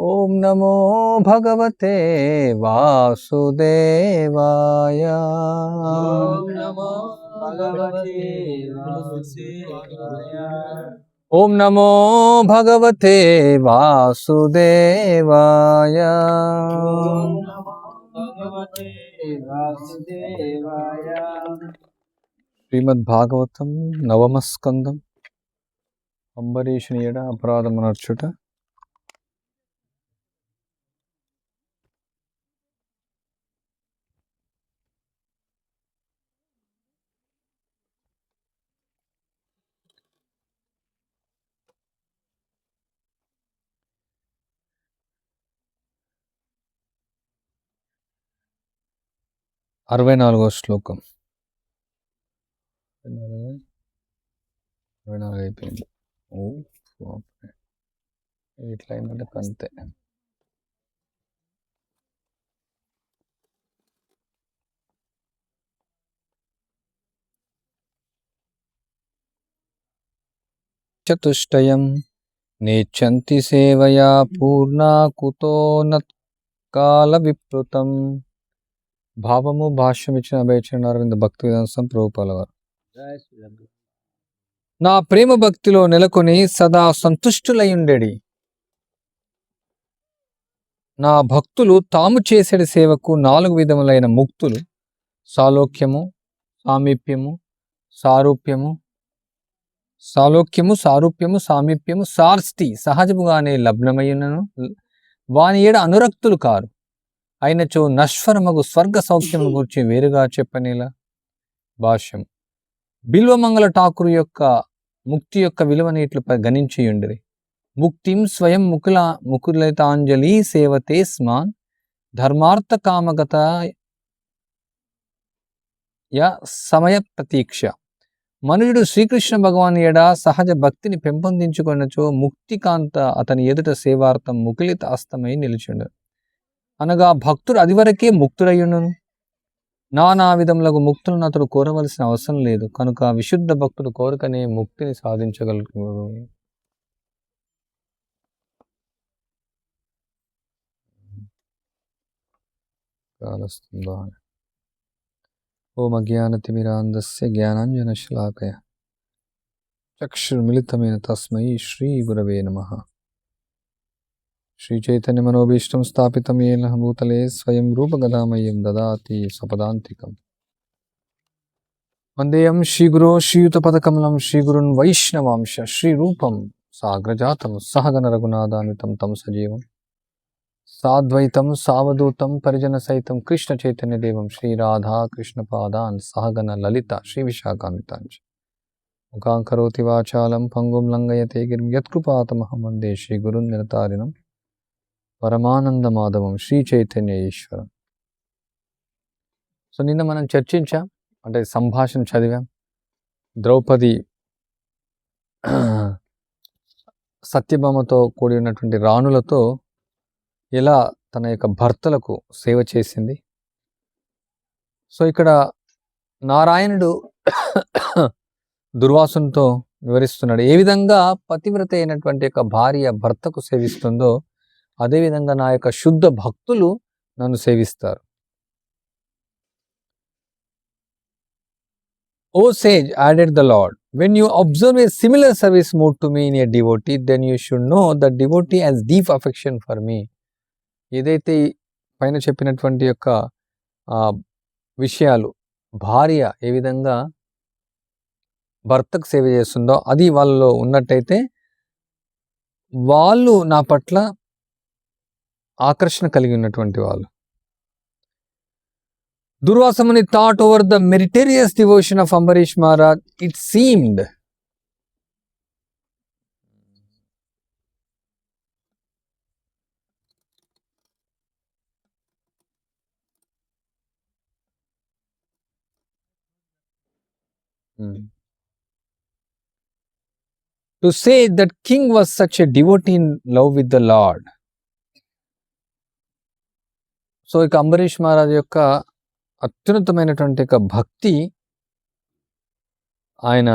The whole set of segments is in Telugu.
ఓం నమో భగవతే వాసుదేవాయ. ఓం నమో భగవతే వాసుదేవాయ. శ్రీమద్ భాగవతం నవమ స్కందం. అంబరీషుని ఎడ అపరాధమునర్చుట. అరవై 44వ శ్లోకం. 24 అయిపోయింది. ఇట్లా అయిందంటే అంతే. చతుష్టయం నేచ్చంతి సేవయా పూర్ణా కుతో నత్కాల విప్లుతం. భావము భాష్యం ఇచ్చిన అభయచరణ అరవింద భక్తి విధానం ప్రభుపాల వారు. నా ప్రేమ భక్తిలో నెలకొని సదా సంతుష్టులయుండెడి నా భక్తులు తాము చేసేడి సేవకు 4 విధములైన ముక్తులు సాలోక్యము, సామీప్యము, సారూప్యము, సామీప్యము, సార్ష్టి సహజముగానే లగ్నమయ్యునను వాని ఏడ అనురక్తులు కారు. అయినచో నశ్వరమగు స్వర్గ సౌఖ్యము గురించి వేరుగా చెప్పనేలా. భాష్యం. బిల్వమంగళ ఠాకూరు యొక్క ముక్తి యొక్క విలువని ఇట్లు గణించియుండిరి. ముక్తిం స్వయం ముకులితాంజలి సేవతే స్మాన్ ధర్మార్థ కామగత సమయ ప్రతీక్ష. మనుషుడు శ్రీకృష్ణ భగవాన్ ఎడ సహజ భక్తిని పెంపొందించుకున్నచో ముక్తికాంత అతని ఎదుట సేవార్థం ముకులిత అస్తమై నిలిచిండు. అనగా భక్తుడు అదివరకే ముక్తుడయ్యుండును. నానా విధములకు ముక్తులను అతడు కోరవలసిన అవసరం లేదు. కనుక విశుద్ధ భక్తుడు కోరికనే ముక్తిని సాధించగలరు. ఓం అజ్ఞానతిమిరాంధస్య జ్ఞానాంజనశలాకయ చక్షుర్మిలితమైన తస్మై శ్రీ గురవే నమః. శ్రీ చైతన్య మనోభీష్టం స్థాపితం ఏన భూతలే స్వయం రూపగదామయ్యం దదాతి స్వపదాంతికం. వందేయం శ్రీగురో శ్రీయుతపదకమలం శ్రీగురున్ వైష్ణవాంశ శ్రీరూపం సాగ్రజాతం సహగణ రఘునాథాన్వితం తం సజీవం సాద్వైతం సావధూతం పరిజన సైతం కృష్ణ చైతన్య దేవం శ్రీరాధా కృష్ణ పాదాన్ సహగణ లలిత శ్రీ విశాఖాన్వితాంచ ముఖాంకరోతి వాచాలం పంగుం లంఘయతే గిరిం యత్కృపాతమహం వందే శ్రీగురున్ నిరతారిణం పరమానంద మాధవం శ్రీ చైతన్య ఈశ్వరం. సో నిన్న మనం చర్చించాం, అంటే సంభాషణ చదివాం. ద్రౌపది సత్యభామతో కూడి ఉన్నటువంటి రాణులతో ఎలా తన యొక్క భర్తలకు సేవ చేసింది. సో ఇక్కడ నారాయణుడు దుర్వాసునితో వివరిస్తున్నాడు ఏ విధంగా పతివ్రత అయినటువంటి యొక్క భార్య భర్తకు సేవిస్తుందో అదేవిధంగా నా యొక్క శుద్ధ భక్తులు నన్ను సేవిస్తారు. O sage, added the Lord, when you observe a similar service moved to me in a devotee, then you should know that devotee has deep affection for me. ఏదైతే పైన చెప్పినటువంటి యొక్క విషయాలు భార్య ఏ విధంగా భర్తకు సేవ చేస్తుందో అది వాళ్ళలో ఉన్నట్టయితే వాళ్ళు నా పట్ల ఆకర్షణ కలిగి ఉన్నటువంటి వాళ్ళు. Durvasa Muni thought over the meritorious devotion of Ambarish Maharaj. It seemed to say that king was such a devotee in love with the Lord. So ఇక అంబరీష్ మహారాజ్ యొక్క అత్యున్నతమైనటువంటి యొక్క భక్తి ఆయన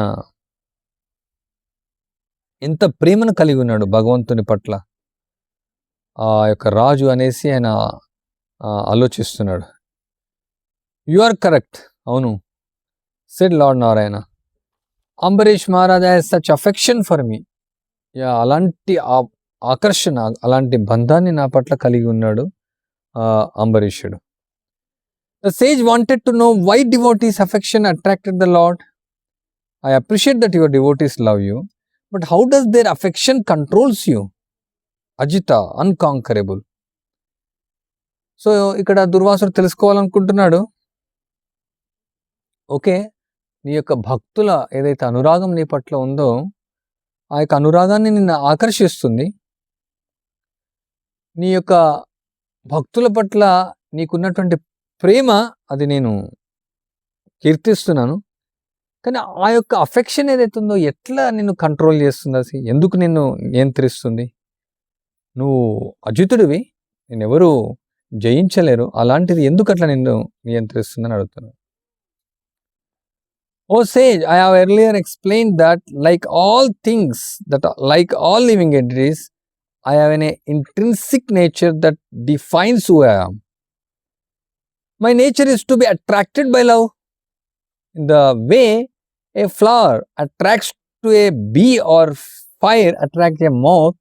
ఎంత ప్రేమను కలిగి ఉన్నాడు భగవంతుని పట్ల. ఆ యొక్క రాజు అనేసి ఆయన ఆలోచిస్తున్నాడు. You are correct. అవును, said lord Narayana. Ambarish Maharaj has such affection for me. అలాంటి ఆకర్షణ, అలాంటి బంధాన్ని నా పట్ల కలిగి ఉన్నాడు అంబరీషుడు. The sage wanted to know why devotees' affection attracted the Lord. I appreciate that your devotees love you, but how does their affection controls you? Ajita, unconquerable. So ఇక్కడ దుర్వాసుడు తెలుసుకోవాలనుకుంటున్నాడు, ఓకే, నీ యొక్క భక్తుల ఏదైతే అనురాగం నీ పట్ల ఉందో ఆ యొక్క అనురాగాన్ని నిన్ను ఆకర్షిస్తుంది. నీ యొక్క భక్తుల పట్ల నీకున్నటువంటి ప్రేమ అది నేను కీర్తిస్తున్నాను. కానీ ఆ యొక్క అఫెక్షన్ ఏదైతే ఉందో ఎట్లా నిన్ను కంట్రోల్ చేస్తుంది, అది ఎందుకు నిన్ను నియంత్రిస్తుంది? నువ్వు అజితుడివి, నిన్నెవరు జయించలేరు, అలాంటిది ఎందుకు అట్లా నిన్ను నియంత్రిస్తుందని అడుగుతున్నాను. ఓ Sage, I have earlier explained that like all things, like all living entities, I have an intrinsic nature that defines who I am. My nature is to be attracted by love. In the way a flower attracts to a bee or fire attracts a moth,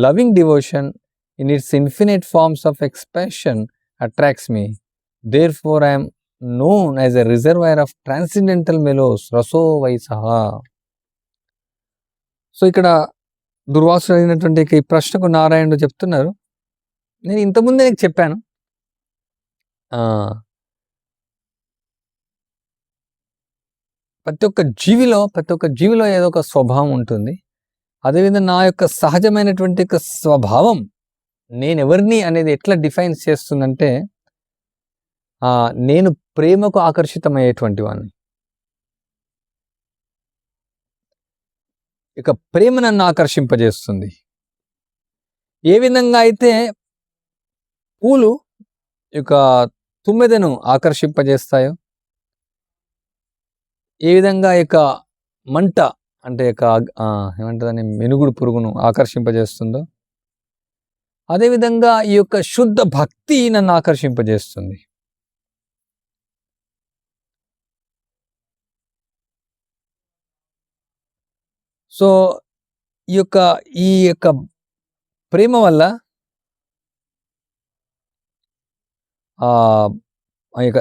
loving devotion in its infinite forms of expression attracts me. Therefore, I am known as a reservoir of transcendental melos, raso vaisaha. So ఇక్కడ దుర్వాసుడు అయినటువంటి ఈ ప్రశ్నకు నారాయణుడు చెప్తున్నారు, నేను ఇంతకుముందే నీకు చెప్పాను, ప్రతి ఒక్క జీవిలో ఏదో ఒక స్వభావం ఉంటుంది. అదేవిధంగా నా యొక్క సహజమైనటువంటి యొక్క స్వభావం నేనెవరిని అనేది ఎట్లా డిఫైన్ చేస్తుందంటే, నేను ప్రేమకు ఆకర్షితమయ్యేటువంటి వాడిని. ఇక ప్రేమ నన్ను ఆకర్షింపజేస్తుంది. ఏ విధంగా అయితే పూలు ఇక తుమ్మెదను ఆకర్షింపజేస్తాయో, ఏ విధంగా ఇక మంట అంటే ఇక ఏమంటుందని మెనుగుడు పురుగును ఆకర్షింపజేస్తుందో, అదేవిధంగా ఈ యొక్క శుద్ధ భక్తి నన్ను ఆకర్షింపజేస్తుంది. సో ఈ యొక్క ప్రేమ వల్ల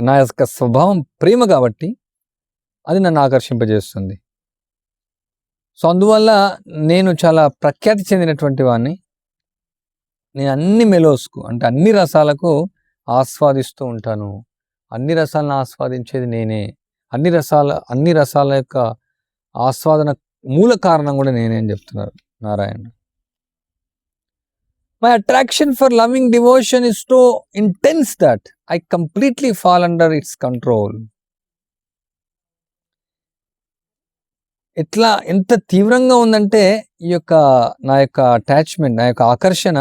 నా యొక్క స్వభావం ప్రేమ కాబట్టి అది నన్ను ఆకర్షింపజేస్తుంది. సో అందువల్ల నేను చాలా ప్రఖ్యాతి చెందినటువంటి వాడిని. నేను అన్ని మెలోస్కు అంటే అన్ని రసాలకు ఆస్వాదిస్తూ ఉంటాను. అన్ని రసాలను ఆస్వాదించేది నేనే. అన్ని రసాల యొక్క ఆస్వాదన మూల కారణం కూడా నేనే అని చెప్తున్నారు Narayana. My attraction for loving devotion is so intense that I completely fall under its control. ఎంత తీవ్రంగా ఉందంటే ఈ యొక్క నా యొక్క అటాచ్మెంట్, నా యొక్క ఆకర్షణ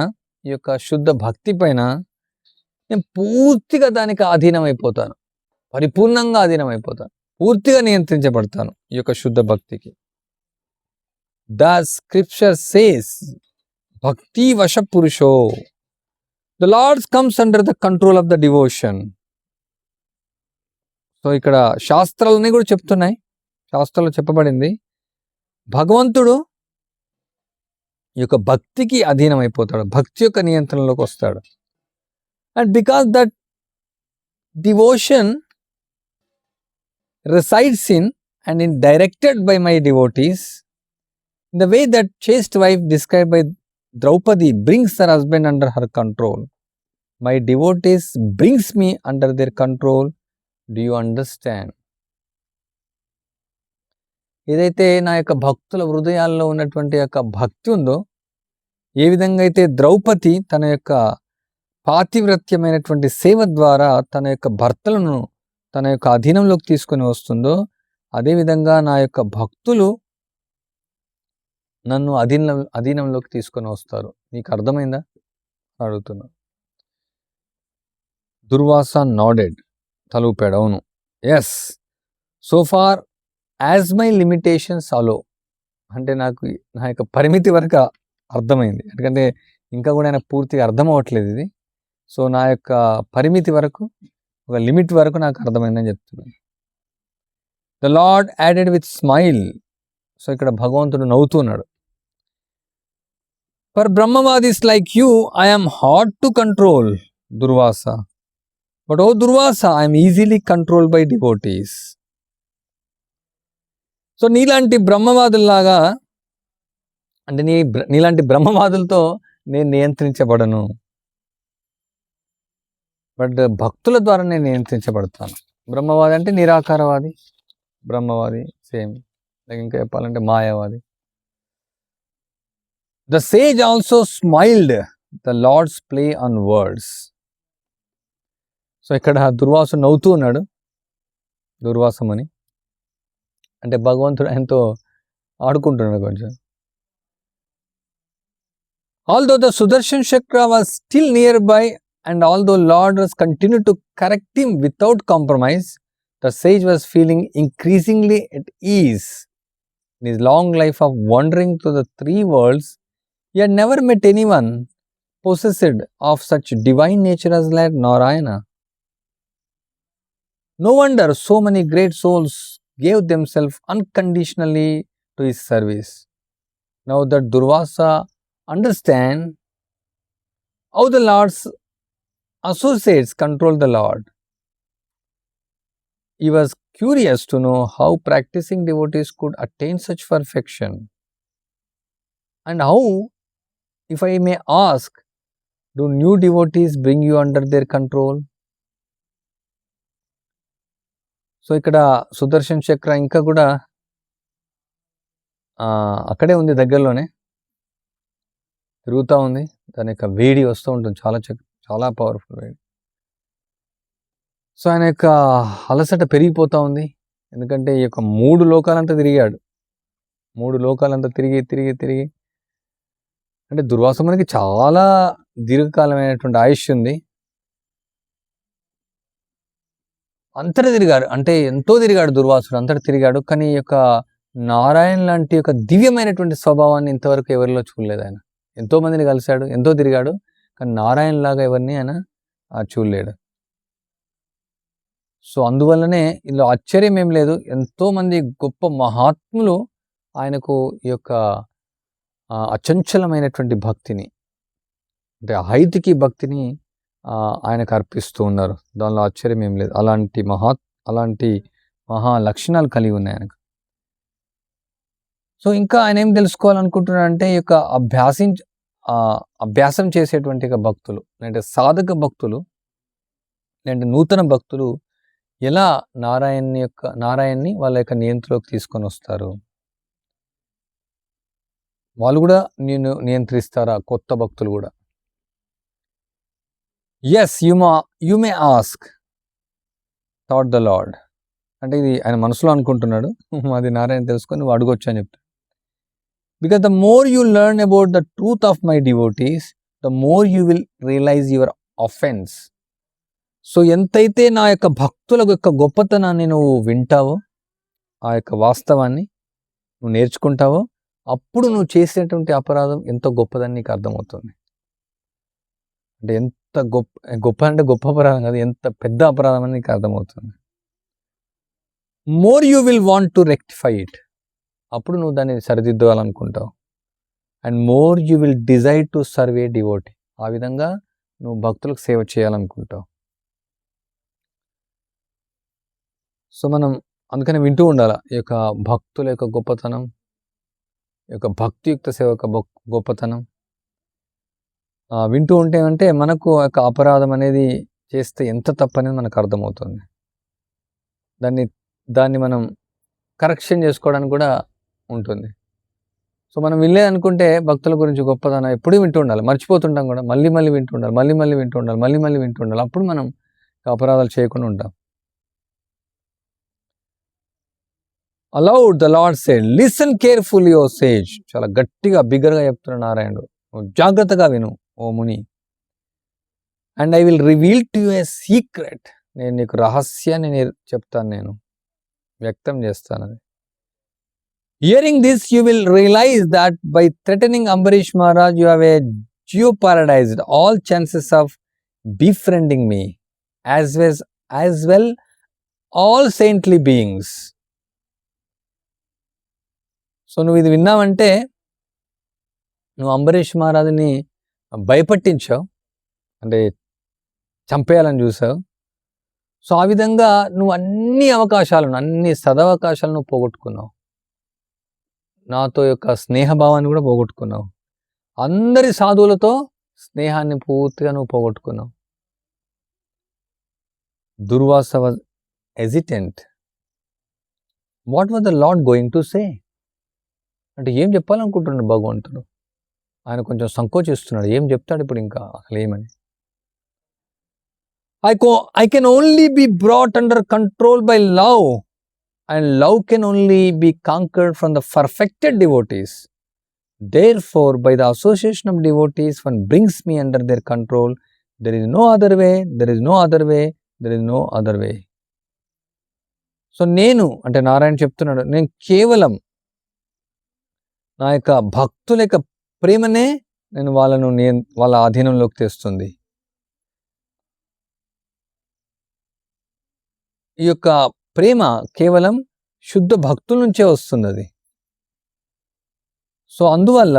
ఈ యొక్క శుద్ధ భక్తి పైన నేను పూర్తిగా దానికి అధీనమైపోతాను, పరిపూర్ణంగా అధీనమైపోతాను, పూర్తిగా నియంత్రించబడతాను ఈ యొక్క శుద్ధ భక్తికి. The scripture says, Bhakti Vasha Purusho. The Lord comes under the control of the devotion. So ఇక్కడ శాస్త్రాలన్నీ కూడా చెప్తున్నాయి, శాస్త్రాల్లో చెప్పబడింది భగవంతుడు ఈ యొక్క భక్తికి అధీనమైపోతాడు, భక్తి యొక్క నియంత్రణలోకి వస్తాడు. And because that devotion resides in and is directed by my devotees, in the way that chaste wife described by Draupadi brings her husband under her control. My devotees brings me under their control. Do you understand? ఏదైతే నా యొక్క భక్తుల హృదయాల్లో ఉన్నటువంటి యొక్క భక్తి ఉందో, ఏ విధంగా అయితే ద్రౌపది తన యొక్క పాతివ్రత్యమైనటువంటి సేవ ద్వారా తన యొక్క భర్తలను తన యొక్క అధీనంలోకి తీసుకొని వస్తుందో, అదేవిధంగా నా యొక్క భక్తులు నన్ను అధీనంలోకి తీసుకొని వస్తారు. నీకు అర్థమైందా అడుగుతున్నా. దుర్వాస నాడెడ్, తలూపాడు. అవును, yes, so far as my limitations allow, అంటే నాకు నా యొక్క పరిమితి వరకు అర్థమైంది. ఎందుకంటే ఇంకా కూడా నాకు పూర్తిగా అర్థం అవ్వట్లేదు ఇది. సో నా యొక్క పరిమితి వరకు, ఒక లిమిట్ వరకు నాకు అర్థమైందని చెప్తున్నాను. The lord added with smile. So ఇక్కడ భగవంతుడు నవ్వుతున్నాడు. For Brahmavadis like you I am hard to control Durvasa, but O Durvasa I'm easily controlled by devotees. So నీలాంటి బ్రహ్మవాదుల్లాగా, అంటే నీలాంటి బ్రహ్మవాదులతో నేను నియంత్రించబడను, బట్ భక్తుల ద్వారా నేను నియంత్రించబడతాను. బ్రహ్మవాది అంటే నిరాకారవాది, బ్రహ్మవాది సేమ్, ఇంకా చెప్పాలంటే మాయావాది. The sage also smiled the lord's play on words. So ఇక్కడ దుర్వాసు నవ్వుతూ ఉన్నాడు, దుర్వాసమని అంటే భగవంతుడు ఆయనతో ఆడుకుంటున్నాడు కొంచెం. Although the Sudarshan Chakra was still nearby and although Lord was continued to correct him without compromise, the sage was feeling increasingly at ease. In his long life of wandering through the three worlds, he had never met anyone possessed of such divine nature as Lord Narayana. No wonder so many great souls gave themselves unconditionally to his service. Now that Durvasa understand how the Lord's associates control the Lord, he was curious to know how practicing devotees could attain such perfection. And how, if I may ask, do new devotees bring you under their control? So ఇక్కడ సుదర్శన్ చక్ర ఇంకా కూడా అక్కడే ఉంది, దగ్గరలోనే తిరుగుతూ ఉంది. దాని యొక్క వేడి వస్తూ ఉంటుంది, చాలా పవర్ఫుల్ వేడి. సో ఆయన యొక్క అలసట పెరిగిపోతూ ఉంది, ఎందుకంటే ఈ యొక్క 3 లోకాలంతా తిరిగాడు. 3 లోకాలంతా తిరిగి అంటే దుర్వాసమునికి చాలా దీర్ఘకాలమైనటువంటి ఆయుష్ ఉంది. అంతటా తిరిగాడు, అంటే ఎంతో తిరిగాడు దుర్వాసుడు, అంతటా తిరిగాడు. కానీ ఈ యొక్క నారాయణ లాంటి యొక్క దివ్యమైనటువంటి స్వభావాన్ని ఇంతవరకు ఎవరిలో చూడలేదు ఆయన. ఎంతో మందిని కలిశాడు, ఎంతో తిరిగాడు, కానీ నారాయణ లాగా ఎవరిని ఆయన చూడలేడు. సో అందువల్లనే ఇందులో ఆశ్చర్యం ఏం లేదు, ఎంతో మంది గొప్ప మహాత్ములు ఆయనకు ఈ యొక్క అచంచలమైనటువంటి భక్తిని, అంటే హైతికి భక్తిని ఆయనకు అర్పిస్తూ ఉన్నారు. దానిలో ఆశ్చర్యం ఏం లేదు. అలాంటి మహా లక్షణాలు కలిగి ఉన్నాయి ఆయనకు. సో ఇంకా ఆయన ఏం తెలుసుకోవాలనుకుంటున్నాడంటే ఈ యొక్క అభ్యాసం చేసేటువంటి భక్తులు, అంటే సాధక భక్తులు, అంటే నూతన భక్తులు ఎలా నారాయణ్ణి వాళ్ళ యొక్క నియంత్రణలోకి తీసుకొని వస్తారు, వాళ్ళు కూడా నేను నియంత్రిస్తారా కొత్త భక్తులు కూడా? Yes you may ask thought the Lord. అంటే ఇది ఆయన మనసులో అనుకుంటున్నాడు, అది నారాయణ తెలుసుకొని నువ్వు అడగొచ్చు అని చెప్తాడు. Because the more you learn about the truth of my devotees, the more you will realise your offence. So ఎంతైతే నా యొక్క భక్తుల యొక్క గొప్పతనాన్ని నువ్వు వింటావో, ఆ యొక్క వాస్తవాన్ని నువ్వు నేర్చుకుంటావో, అప్పుడు నువ్వు చేసేటువంటి అపరాధం ఎంతో గొప్పదని నీకు అర్థమవుతుంది. అంటే ఎంత గొప్ప అంటే గొప్ప అపరాధం కాదు, ఎంత పెద్ద అపరాధం అని నీకు అర్థమవుతుంది. More you will want to rectify it, అప్పుడు నువ్వు దాన్ని సరిదిద్దాలనుకుంటావు. And more you will desire to serve a devotee, ఆ విధంగా నువ్వు భక్తులకు సేవ చేయాలనుకుంటావు. సో మనం అందుకని వింటూ ఉండాలి ఈ యొక్క భక్తుల యొక్క గొప్పతనం, ఈ యొక్క భక్తియుక్త సేవ యొక్క గొప్పతనం. వింటూ ఉంటే అంటే మనకు ఒక అపరాధం అనేది చేస్తే ఎంత తప్పనేది మనకు అర్థమవుతుంది. దాన్ని మనం కరెక్షన్ చేసుకోవడానికి కూడా ఉంటుంది. సో మనం వినలేదనుకుంటే భక్తుల గురించి గొప్పతనం ఎప్పుడూ వింటూ ఉండాలి, మర్చిపోతుంటాం కూడా, మళ్ళీ వింటూ ఉండాలి, మళ్ళీ వింటూ ఉండాలి. అప్పుడు మనం అపరాధాలు చేయకుండా ఉంటాం. Aloud the Lord said, listen carefully O sage. చాలా గట్టిగా బిగ్గరగా చెప్తున్నాడు నారాయణుడు, జాగ్రత్తగా విను ఓ ముని. And I will reveal to you a secret, నేను నీకు రహస్యాన్ని చెప్తాను, నేను వ్యక్తం చేస్తాను. Hearing this, you will realize that by threatening Ambarish Maharaj, you have a jeopardized all chances of befriending me, as well all saintly beings. So నువ్వు ఇది విన్నావంటే నువ్వు అంబరీష్ మహారాజుని భయపట్టించావు, అంటే చంపేయాలని చూసావు. సో ఆ విధంగా నువ్వు అన్ని సదవకాశాలను పోగొట్టుకున్నావు. నాతో యొక్క స్నేహభావాన్ని కూడా పోగొట్టుకున్నావు. అందరి సాధువులతో స్నేహాన్ని పూర్తిగా నువ్వు పోగొట్టుకున్నావు. Durvasa was hesitant. What was the lord going to say? అంటే ఏం చెప్పాలనుకుంటున్నాడు భగవంతుడు? ఆయన కొంచెం సంకోచిస్తున్నాడు. ఏం చెప్తాడు ఇప్పుడు ఇంకా అసలు ఏమని? I can only be brought under control by love, and love can only be conquered from the perfected devotees. Therefore, by the association of devotees, one brings me under their control. There is no other way, there is no other way, there is no other way. So నేను అంటే నారాయణ చెప్తున్నాడు, నేను కేవలం నా యొక్క భక్తుల యొక్క ప్రేమనే నేను వాళ్ళ అధీనంలోకి తెస్తుంది. ఈ యొక్క ప్రేమ కేవలం శుద్ధ భక్తుల నుంచే వస్తుంది అది. సో అందువల్ల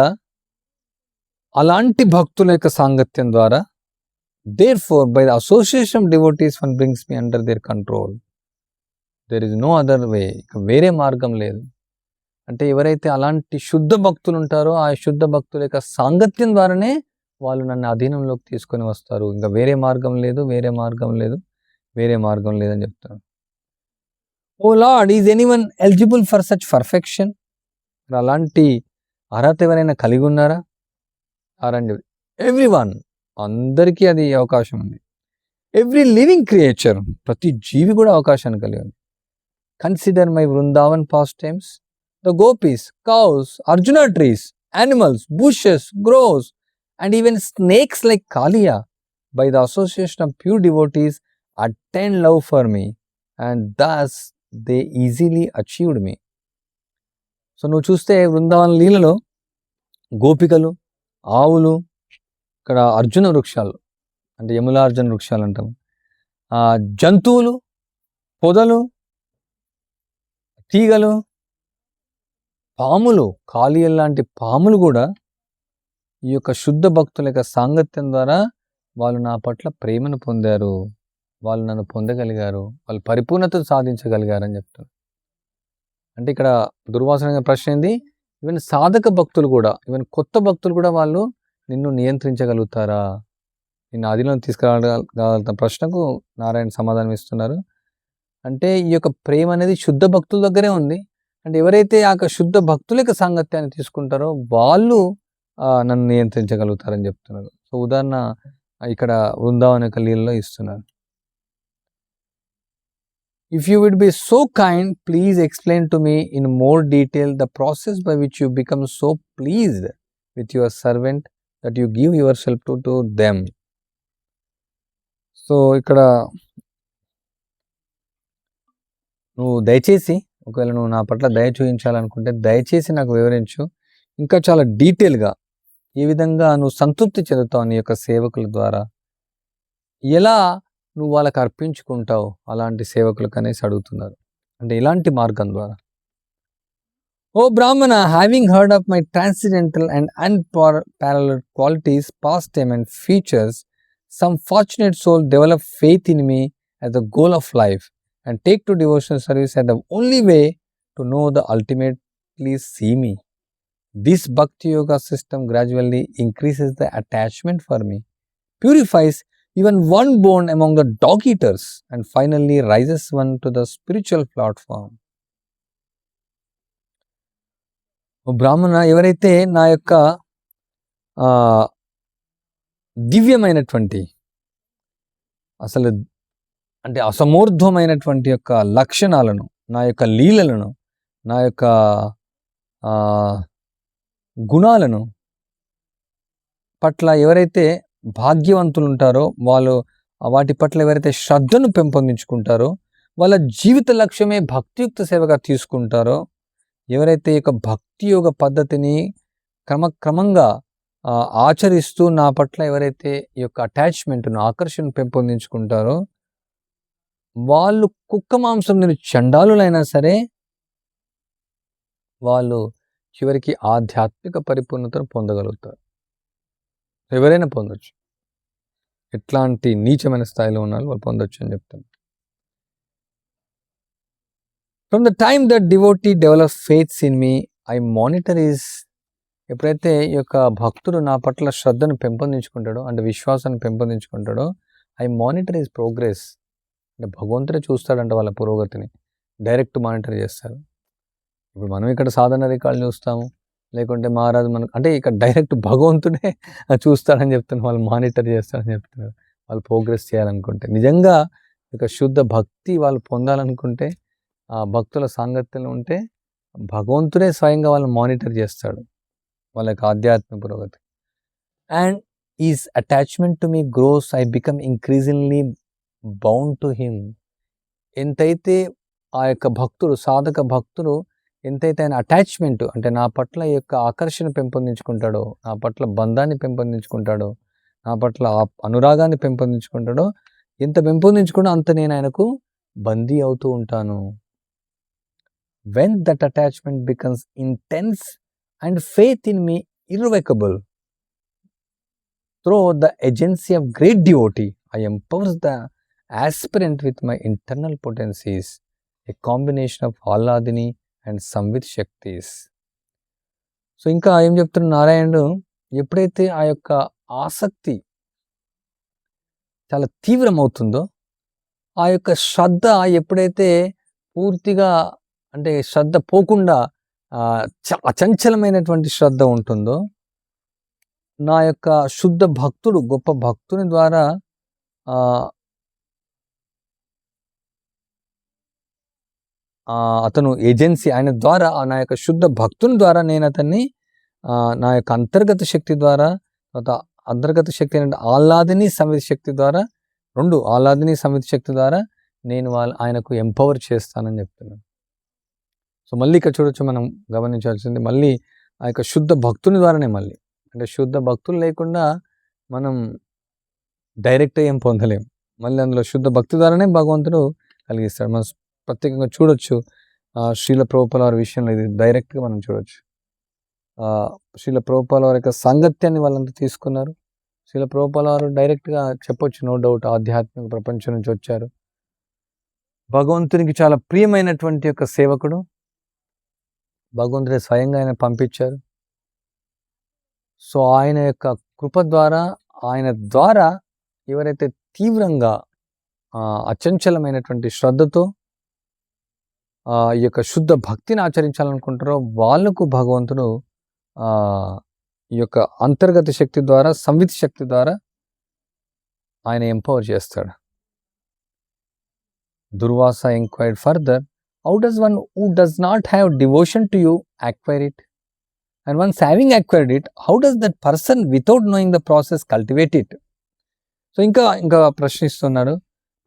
అలాంటి భక్తుల యొక్క సాంగత్యం ద్వారా, therefore by the association of devotees one brings me under their control. There is no other way. ఇక వేరే మార్గం లేదు. అంటే ఎవరైతే అలాంటి శుద్ధ భక్తులు ఉంటారో ఆ శుద్ధ భక్తుల యొక్క సాంగత్యం ద్వారానే వాళ్ళు నన్ను అధీనంలోకి తీసుకొని వస్తారు. ఇంకా వేరే మార్గం లేదు, వేరే మార్గం లేదు, వేరే మార్గం లేదని చెప్తాను. O lord, is anyone eligible for such perfection? అలాంటి అర్హత ఎవరైనా కలిగి ఉన్నారా? అరండి, ఎవ్రీవన్, అందరికీ అది అవకాశం ఉంది. ఎవ్రీ లివింగ్ క్రియేచర్, ప్రతి జీవి కూడా అవకాశాన్ని కలిగి ఉంది. Consider my Vrindavan past times, the gopis, cows, Arjuna trees, animals, bushes, groves, and even snakes like Kaliya, by the association of pure devotees, attain love for me, and thus they easily achieved me. So నువ్వు చూస్తే వృందావన లీలలో గోపికలు, ఆవులు, ఇక్కడ అర్జున వృక్షాలు అంటే యములార్జున వృక్షాలు అంటాం, జంతువులు, పొదలు, తీగలు, పాములు, కాళీయల్ లాంటి పాములు కూడా ఈ యొక్క శుద్ధ భక్తుల యొక్క సాంగత్యం ద్వారా వాళ్ళు నా పట్ల ప్రేమను పొందారు, వాళ్ళు నన్ను పొందగలిగారు, వాళ్ళు పరిపూర్ణత సాధించగలిగారు అని చెప్తారు. అంటే ఇక్కడ దుర్వాసన ప్రశ్న ఏంది? ఈవెన్ సాధక భక్తులు కూడా, ఈవెన్ కొత్త భక్తులు కూడా వాళ్ళు నిన్ను నియంత్రించగలుగుతారా, నిన్ను అదిలో తీసుకురాగలుగుతారు ప్రశ్నకు నారాయణ సమాధానం ఇస్తున్నారు. అంటే ఈ యొక్క ప్రేమ అనేది శుద్ధ భక్తుల దగ్గరే ఉంది. అంటే ఎవరైతే ఆ శుద్ధ భక్తుల యొక్క సాంగత్యాన్ని తీసుకుంటారో వాళ్ళు నన్ను నియంత్రించగలుగుతారని చెప్తున్నారు. సో ఉదాహరణ ఇక్కడ వృందావన యొక్క లీలలో ఇస్తున్నారు. If you విడ్ B so kind, please explain to me in more detail the process by which you become so pleased with your servant that you give your self to them. So ఇక్కడ నువ్వు దయచేసి, ఒకవేళ నువ్వు నా పట్ల దయ చూపించాలనుకుంటే దయచేసి నాకు వివరించు, ఇంకా చాలా డీటెయిల్గా ఏ విధంగా నువ్వు సంతృప్తి చెందుతావు నీ యొక్క సేవకుల ద్వారా, ఎలా నువ్వు వాళ్ళకి అర్పించుకుంటావు అలాంటి సేవకులకు అనేసి అడుగుతున్నారు. అంటే ఇలాంటి మార్గం ద్వారా. O brahmana, having heard of my transcendental and unparalleled qualities, pastime and features, some fortunate soul develop faith in me as the goal of life and take to devotional service as the only way to know the ultimately see me. This Bhakti Yoga system gradually increases the attachment for me, purifies even one bone among the dog eaters, and finally raises one to the spiritual platform. బ్రాహ్మణ, ఎవరైతే నా యొక్క దివ్యమైనటువంటి అసలు అంటే అసమూర్ధ్వమైనటువంటి యొక్క లక్షణాలను, నా యొక్క లీలలను, నా యొక్క గుణాలను పట్ల ఎవరైతే భాగ్యవంతులు ఉంటారో, వాళ్ళు వాటి పట్ల ఎవరైతే శ్రద్ధను పెంపొందించుకుంటారో, వాళ్ళ జీవిత లక్ష్యమే భక్తియుక్త సేవగా తీసుకుంటారో, ఎవరైతే ఈ యొక్క భక్తి యోగ పద్ధతిని క్రమక్రమంగా ఆచరిస్తూ నా పట్ల ఎవరైతే ఈ యొక్క అటాచ్మెంట్ను ఆకర్షణ పెంపొందించుకుంటారో వాళ్ళు కుక్క మాంసం తిని చండాలులైనా సరే వాళ్ళు చివరికి ఆధ్యాత్మిక పరిపూర్ణతను పొందగలుగుతారు. ఎవరైనా పొందొచ్చు. ఎట్లాంటి నీచమైన స్థాయిలో ఉన్నారు వాళ్ళు పొందొచ్చు అని చెప్తాను. From the time that devotee develop faiths in me I monitor is. ఎప్పుడైతే ఈ యొక్క భక్తుడు నా పట్ల శ్రద్ధను పెంపొందించుకుంటాడో అంటే విశ్వాసాన్ని పెంపొందించుకుంటాడో ఐ మానిటర్ ఈజ్ ప్రోగ్రెస్. అంటే భగవంతుడే చూస్తాడంట వాళ్ళ పురోగతిని, డైరెక్ట్ మానిటర్ చేస్తారు. ఇప్పుడు మనం ఇక్కడ సాధన రికార్డులు చూస్తాము, లేకుంటే మహారాజు మనకు అంటే ఇక్కడ డైరెక్ట్ భగవంతుడే చూస్తాడని చెప్తున్నారు, వాళ్ళు మానిటర్ చేస్తాడని చెప్తున్నారు. వాళ్ళు ప్రోగ్రెస్ చేయాలనుకుంటే, నిజంగా ఇక శుద్ధ భక్తి వాళ్ళు పొందాలనుకుంటే, ఆ భక్తుల సాంగత్యంలో ఉంటే భగవంతుడే స్వయంగా వాళ్ళని మానిటర్ చేస్తాడు, వాళ్ళ యొక్క ఆధ్యాత్మిక పురోగతి. And is attachment to me gross I become increasingly bound to him. ఎంతైతే ఆ యొక్క భక్తుడు, సాధక భక్తుడు ఎంతైతే ఆయన అటాచ్మెంట్ అంటే నా పట్ల ఈ యొక్క ఆకర్షణ పెంపొందించుకుంటాడో, నా పట్ల బంధాన్ని పెంపొందించుకుంటాడో, నా పట్ల అనురాగాన్ని పెంపొందించుకుంటాడో, ఎంత పెంపొందించుకుంటో అంత నేను ఆయనకు బందీ అవుతూ ఉంటాను. When that attachment becomes intense and faith in me irrevocable through the agency of great devotee I empowers the aspirant with my internal potencies, a combination of Alladini and Samvit Shaktis. So ఇంకా ఏం చెప్తున్న నారాయణుడు, ఎప్పుడైతే ఆ యొక్క ఆసక్తి చాలా తీవ్రమవుతుందో, ఆ యొక్క శ్రద్ధ ఎప్పుడైతే పూర్తిగా అంటే శ్రద్ధ పోకుండా అచంచలమైనటువంటి శ్రద్ధ ఉంటుందో, నా యొక్క శుద్ధ భక్తుడు, గొప్ప భక్తుని ద్వారా అతను ఏజెన్సీ, ఆయన ద్వారా నా యొక్క శుద్ధ భక్తుని ద్వారా నేను అతన్ని నా యొక్క అంతర్గత శక్తి ద్వారా, అంతర్గత శక్తి అంటే ఆహ్లాదిని సమితి శక్తి ద్వారా, రెండు ఆహ్లాదిని సమితి శక్తి ద్వారా నేను ఆయనకు ఎంపవర్ చేస్తానని చెప్తున్నాను. సో మళ్ళీ ఇక్కడ చూడొచ్చు, మనం గమనించాల్సింది మళ్ళీ ఆ యొక్క శుద్ధ భక్తుని ద్వారానే. మళ్ళీ అంటే శుద్ధ భక్తులు లేకుండా మనం డైరెక్ట్గా ఏం పొందలేం. మళ్ళీ అందులో శుద్ధ భక్తి ద్వారానే భగవంతుడు కలిగిస్తాడు. మనం ప్రత్యేకంగా చూడొచ్చు శ్రీల ప్రభుపాల వారి విషయంలో ఇది డైరెక్ట్గా మనం చూడొచ్చు. శ్రీల ప్రభుపాల వారి యొక్క సాంగత్యాన్ని వాళ్ళంతా తీసుకున్నారు. శ్రీల ప్రభుపాల వారు డైరెక్ట్గా చెప్పొచ్చు, నో డౌట్ ఆధ్యాత్మిక ప్రపంచం నుంచి వచ్చారు, భగవంతునికి చాలా ప్రియమైనటువంటి యొక్క సేవకుడు, భగవంతుడే స్వయంగా ఆయన పంపించారు. సో ఆయన యొక్క కృప ద్వారా, ఆయన ద్వారా ఎవరైతే తీవ్రంగా అచంచలమైనటువంటి శ్రద్ధతో ఈ యొక్క శుద్ధ భక్తిని ఆచరించాలనుకుంటారో వాళ్ళకు భగవంతుడు ఈ యొక్క అంతర్గత శక్తి ద్వారా, సంవిత్ శక్తి ద్వారా ఆయన ఎంపవర్ చేస్తాడు. Durvasa enquired further, how does one who does not have devotion to you acquire it? And once having acquired it, how does that person without knowing the process cultivate it? So ఇంకా ప్రశ్నిస్తున్నాడు,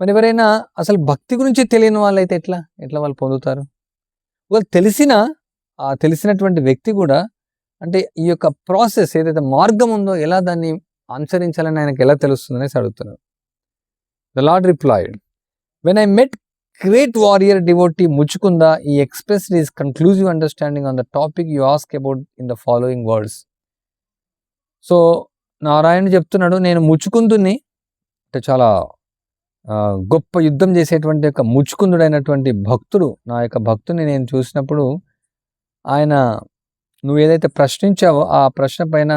మరి ఎవరైనా అసలు భక్తి గురించి తెలియని వాళ్ళైతే ఎట్లా వాళ్ళు పొందుతారు? వాళ్ళు తెలిసినటువంటి వ్యక్తి కూడా అంటే ఈ యొక్క ప్రాసెస్ ఏదైతే మార్గం ఉందో ఎలా దాన్ని అనుసరించాలని ఆయనకు ఎలా తెలుస్తుందనేసి అడుగుతున్నారు. The lord replied, when I met great warrior devotee Muchukunda, he expressed his conclusive understanding on the topic you ask about in the following words. So Narayana చెప్తున్నాడు, నేను ముచుకుందుని అంటే చాలా గొప్ప యుద్ధం చేసేటువంటి యొక్క ముచుకుందుడైనటువంటి భక్తుడు, నా యొక్క భక్తుని నేను చూసినప్పుడు ఆయన నువ్వు ఏదైతే ప్రశ్నించావో ఆ ప్రశ్న పైన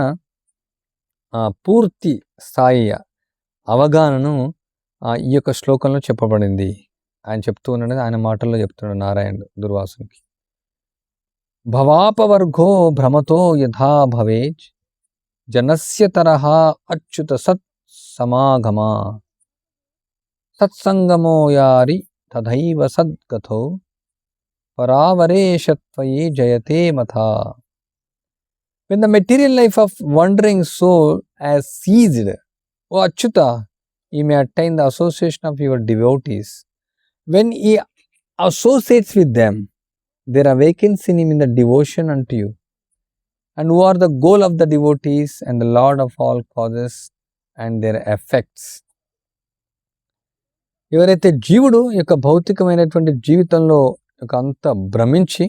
పూర్తి స్థాయి అవగాహనను ఈ యొక్క శ్లోకంలో చెప్పబడింది. ఆయన చెప్తూ ఉన్నాడు, ఆయన మాటల్లో చెప్తున్నాడు నారాయణుడు దుర్వాసునికి. భవాపవర్గో భ్రమతో యథా భవేజ్ జనస్య తరహా అచ్యుత సత్ సమాగమా సత్సంగమో యారి తథైవ సద్గతో పరావరేషత్వయే జయతే మథా. When the material life of wandering soul has ceased, O Achyuta, he may attain the association of your devotees. When he associates with them, there awakens in him in the devotion unto you, and who are the goal of the devotees and the lord of all causes and their effects. ఎవరైతే జీవుడు యొక్క భౌతికమైనటువంటి జీవితంలో యొక్క అంత భ్రమించి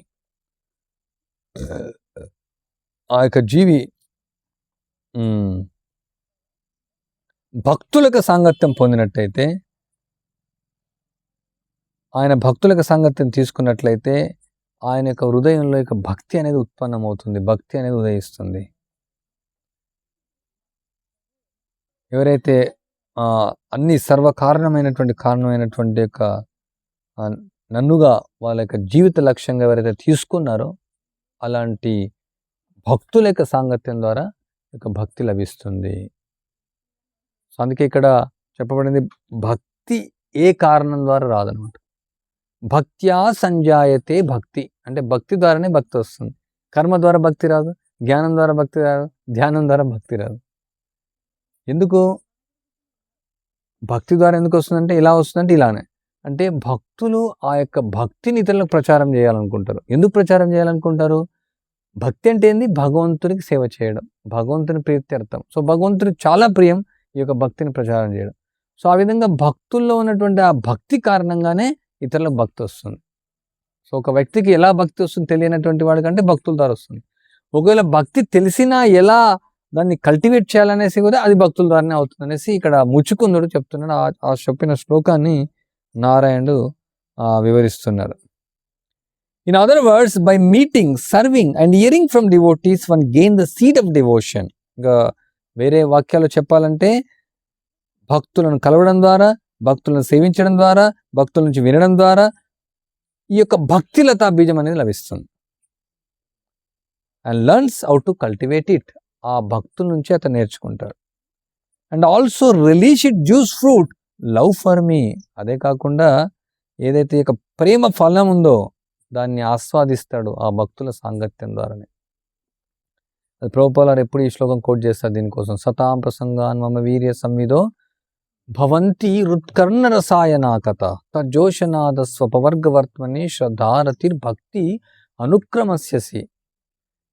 ఆ యొక్క జీవి భక్తులకు సాంగత్యం పొందినట్టయితే, ఆయన భక్తులకు సాంగత్యం తీసుకున్నట్లయితే ఆయన యొక్క హృదయంలో యొక్క భక్తి అనేది ఉత్పన్నమవుతుంది, భక్తి అనేది ఉదయిస్తుంది. ఎవరైతే అన్ని కారణమైనటువంటి యొక్క నన్నుగా వాళ్ళ యొక్క జీవిత లక్ష్యంగా ఎవరైతే తీసుకున్నారో అలాంటి భక్తుల యొక్క సాంగత్యం ద్వారా యొక్క భక్తి లభిస్తుంది. సో అందుకే ఇక్కడ చెప్పబడింది భక్తి ఏ కారణం ద్వారా రాదనమాట. భక్త్యా సంజాయతే భక్తి అంటే భక్తి ద్వారానే భక్తి వస్తుంది. కర్మ ద్వారా భక్తి రాదు, జ్ఞానం ద్వారా భక్తి రాదు, ధ్యానం ద్వారా భక్తి రాదు. ఎందుకు భక్తి ద్వారా ఎందుకు వస్తుందంటే ఇలా వస్తుందంటే ఇలానే. అంటే భక్తులు ఆ యొక్క భక్తిని ఇతరులకు ప్రచారం చేయాలనుకుంటారు. ఎందుకు ప్రచారం చేయాలనుకుంటారు? భక్తి అంటే ఏంది? భగవంతునికి సేవ చేయడం, భగవంతుని ప్రీత్యర్థం. సో భగవంతునికి చాలా ప్రియం ఈ యొక్క భక్తిని ప్రచారం చేయడం. సో ఆ విధంగా భక్తుల్లో ఉన్నటువంటి ఆ భక్తి కారణంగానే ఇతరులకు భక్తి వస్తుంది. సో ఒక వ్యక్తికి ఎలా భక్తి వస్తుంది తెలియనటువంటి వాడికంటే భక్తుల ద్వారా వస్తుంది. ఒకవేళ భక్తి తెలిసినా ఎలా దాన్ని కల్టివేట్ చేయాలనేసి కూడా అది భక్తుల ద్వారానే అవుతుంది అనేసి ఇక్కడ ముచ్చుకుందుడు చెప్తున్నాడు. ఆ చెప్పిన శ్లోకాన్ని నారాయణుడు వివరిస్తున్నారు. In other words, by meeting, serving and hearing from devotees one gain the seed of devotion. ఇంకా వేరే వాక్యాలు చెప్పాలంటే భక్తులను కలవడం ద్వారా, భక్తులను సేవించడం ద్వారా, భక్తుల నుంచి వినడం ద్వారా ఈ యొక్క భక్తిలతా బీజం అనేది లభిస్తుంది. And learns how to cultivate it. ఆ భక్తుల నుంచి అతను నేర్చుకుంటాడు. And also release it juice fruit love for me. అదే కాకుండా ఏదైతే ఇక ప్రేమ ఫలం ఉందో దాన్ని ఆస్వాదిస్తాడు ఆ భక్తుల సాంగత్యం ద్వారానే. అది ప్రభుపాదులు ఎప్పుడు ఈ శ్లోకం కోట్ చేస్తారు దీనికోసం. సతాం ప్రసంగాన్ మమ వీర్య సంవిదో భవంతి రుత్కర్ణ రసాయనాకత తజోషనాద స్వపవర్గవర్త్మని శ్రద్ధారతిర్ భక్తి అనుక్రమస్యసి.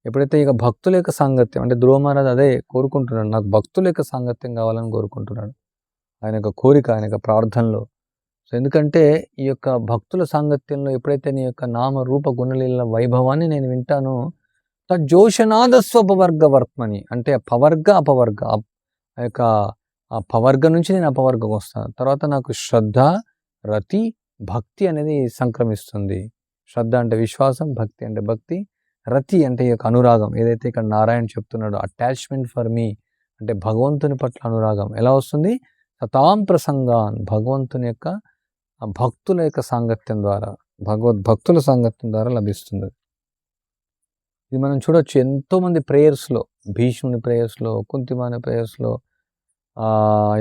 ఎప్పుడైతే ఇక భక్తుల యొక్క సాంగత్యం అంటే ధ్రువ మహారాజ్ అదే కోరుకుంటున్నాడు, నాకు భక్తుల యొక్క సాంగత్యం కావాలని కోరుకుంటున్నాడు. ఆయన యొక్క కోరిక, ఆయన యొక్క ప్రార్థనలో. సో ఎందుకంటే ఈ యొక్క భక్తుల సాంగత్యంలో ఎప్పుడైతే నీ యొక్క నామ రూప గుణలీల వైభవాన్ని నేను వింటానో తజ్జోషనాద స్వపవర్గవర్త్మని అంటే పవర్గ అపవర్గ ఆ యొక్క ఆ పవర్గ నుంచి నేను అపవర్గం వస్తాను. తర్వాత నాకు శ్రద్ధ, రతి, భక్తి అనేది సంక్రమిస్తుంది. శ్రద్ధ అంటే విశ్వాసం, భక్తి అంటే భక్తి, రతి అంటే ఈ యొక్క అనురాగం. ఏదైతే ఇక్కడ నారాయణ చెప్తున్నాడో అటాచ్మెంట్ ఫర్ మీ అంటే భగవంతుని పట్ల అనురాగం ఎలా వస్తుంది? సతాం ప్రసంగాన్ భగవంతుని యొక్క భక్తుల యొక్క సాంగత్యం ద్వారా, భక్తుల సాంగత్యం ద్వారా లభిస్తుంది. ఇది మనం చూడొచ్చు ఎంతోమంది ప్రేయర్స్లో, భీష్ముని ప్రేయర్స్లో, కుంతిమాని ప్రేయర్స్లో,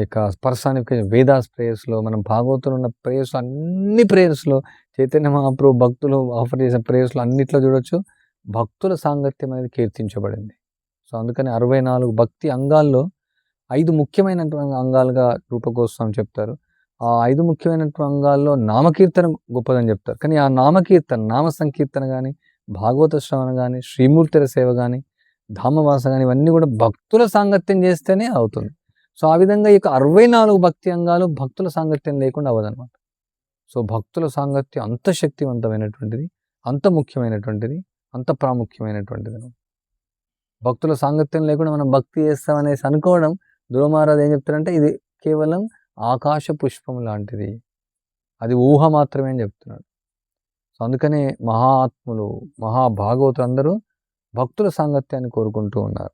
ఇక పర్సానిఫికేషన్ వేదాస్ ప్రేయర్స్లో, మనం భాగవతులు ఉన్న ప్రేయర్స్ అన్ని ప్రేయర్స్లో, చైతన్య మహాప్రభు భక్తులు ఆఫర్ చేసిన ప్రేయర్స్లో అన్నిట్లో చూడొచ్చు భక్తుల సాంగత్యం అనేది కీర్తించబడింది. సో అందుకని 64 భక్తి అంగాల్లో 5 ముఖ్యమైనటువంటి అంగాలుగా రూపగోస్వామి చెప్తారు. ఆ 5 ముఖ్యమైనటువంటి అంగాల్లో నామకీర్తన గొప్పదని చెప్తారు. కానీ ఆ నామకీర్తన, నామ సంకీర్తన కానీ, భాగవత శ్రవణ కానీ, శ్రీమూర్తుల సేవ కానీ, ధామవాస కానీ ఇవన్నీ కూడా భక్తుల సాంగత్యం చేస్తేనే అవుతుంది. సో ఆ విధంగా ఇక 64 భక్తి అంగాలు భక్తుల సాంగత్యం లేకుండా అవ్వదన్నమాట. సో భక్తుల సాంగత్యం అంత శక్తివంతమైనటువంటిది, అంత ముఖ్యమైనటువంటిది, అంత ప్రాముఖ్యమైనటువంటిది. భక్తుల సాంగత్యం లేకుండా మనం భక్తి చేస్తామనేసి అనుకోవడం, ధ్రువ మహారాజ్ ఏం చెప్తారంటే ఇది కేవలం ఆకాశ పుష్పం లాంటిది, అది ఊహ మాత్రమే అని చెప్తున్నాడు. సో అందుకనే మహాత్ములు, మహాభాగవతులు అందరూ భక్తుల సాంగత్యాన్ని కోరుకుంటూ ఉన్నారు.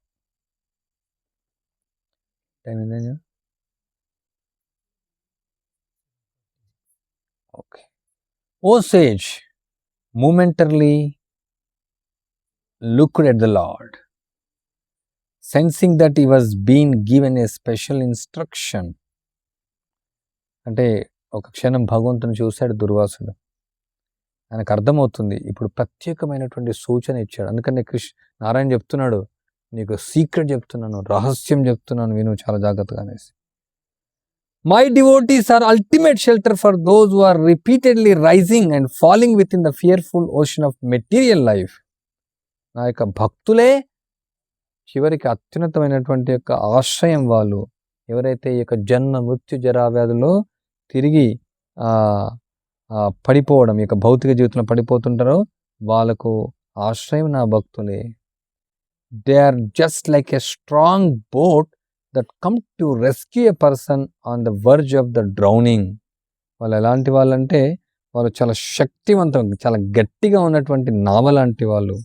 Okay. O sage momentarily looked at the Lord, sensing that he was being given a special instruction. అంటే ఒక క్షణం భగవంతుని చూశాడు దుర్వాసుడు. ఆయనకు అర్థమవుతుంది ఇప్పుడు ప్రత్యేకమైనటువంటి సూచన ఇచ్చాడు. అందుకని నారాయణ చెప్తున్నాడు, నీకు సీక్రెట్ చెప్తున్నాను, రహస్యం చెప్తున్నాను, విను చాలా జాగ్రత్తగా అనేసి. My devotees are ultimate shelter for those who are repeatedly rising and falling within the fearful ocean of material life. నా యొక్క భక్తులే చివరికి అత్యున్నతమైనటువంటి యొక్క ఆశ్రయం. వాళ్ళు ఎవరైతే ఈ యొక్క జన్మ మృత్యు జరా వ్యాధుల్లో తిరిగి పడిపోవడం, ఈ యొక్క భౌతిక జీవితంలో పడిపోతుంటారో వాళ్ళకు ఆశ్రయం నా భక్తులే. They are just like a strong boat that come to rescue a person on the verge of the drowning. వాళ్ళు ఎలాంటి వాళ్ళంటే వాళ్ళు చాలా శక్తివంతం, చాలా గట్టిగా ఉన్నటువంటి నావ లాంటి వాళ్ళు.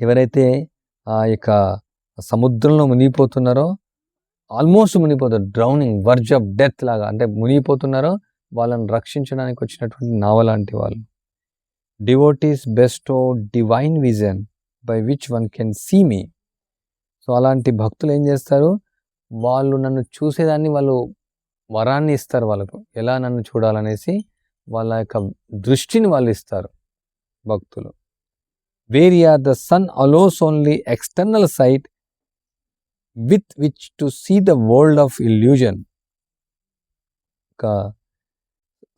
ఎవరైతే ఆ యొక్క సముద్రంలో మునిగిపోతున్నారో, ఆల్మోస్ట్ మునిగిపోతారు, డ్రౌనింగ్, వర్జ్ ఆఫ్ డెత్ లాగా, అంటే మునిగిపోతున్నారో వాళ్ళని రక్షించడానికి వచ్చినటువంటి నావ లాంటి వాళ్ళు. Devotees bestow divine vision by which one can see me. So అలాంటి భక్తులు ఏం చేస్తారు, వాళ్ళు నన్ను చూసేదాన్ని వాళ్ళు వరాన్ని ఇస్తారు వాళ్ళకు, ఎలా నన్ను చూడాలనేసి వాళ్ళ యొక్క దృష్టిని వాళ్ళు ఇస్తారు భక్తులు. Whereas the sun allows only external sight with which to see the world of illusion.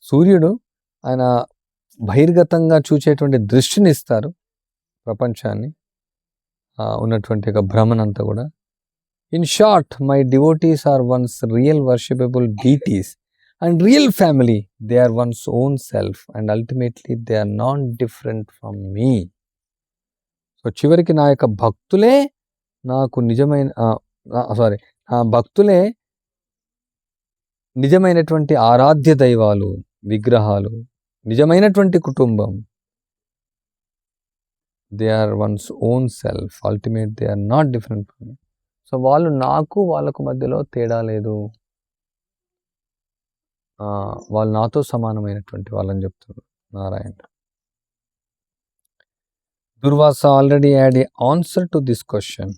సూర్యుడు ఆయన బహిర్గతంగా చూచేటువంటి దృష్టిని ఇస్తారు ప్రపంచాన్ని, ఉన్నటువంటి ఒక భ్రమనంతా కూడా. In short, my devotees are one's real worshipable deities and real family. They are one's own self and ultimately they are not different from me. So చివరికి నా యొక్క భక్తులే నాకు భక్తులే నిజమైనటువంటి ఆరాధ్య దైవాలు, విగ్రహాలు, నిజమైనటువంటి కుటుంబం. They are one's own self, ultimate they are not different from me. So వాళ్ళు నాకు వాళ్ళకు మధ్యలో తేడా లేదు, వాళ్ళు నాతో సమానమైనటువంటి వాళ్ళని చెప్తున్నారు Narayana. Durvasa already had an answer to this question.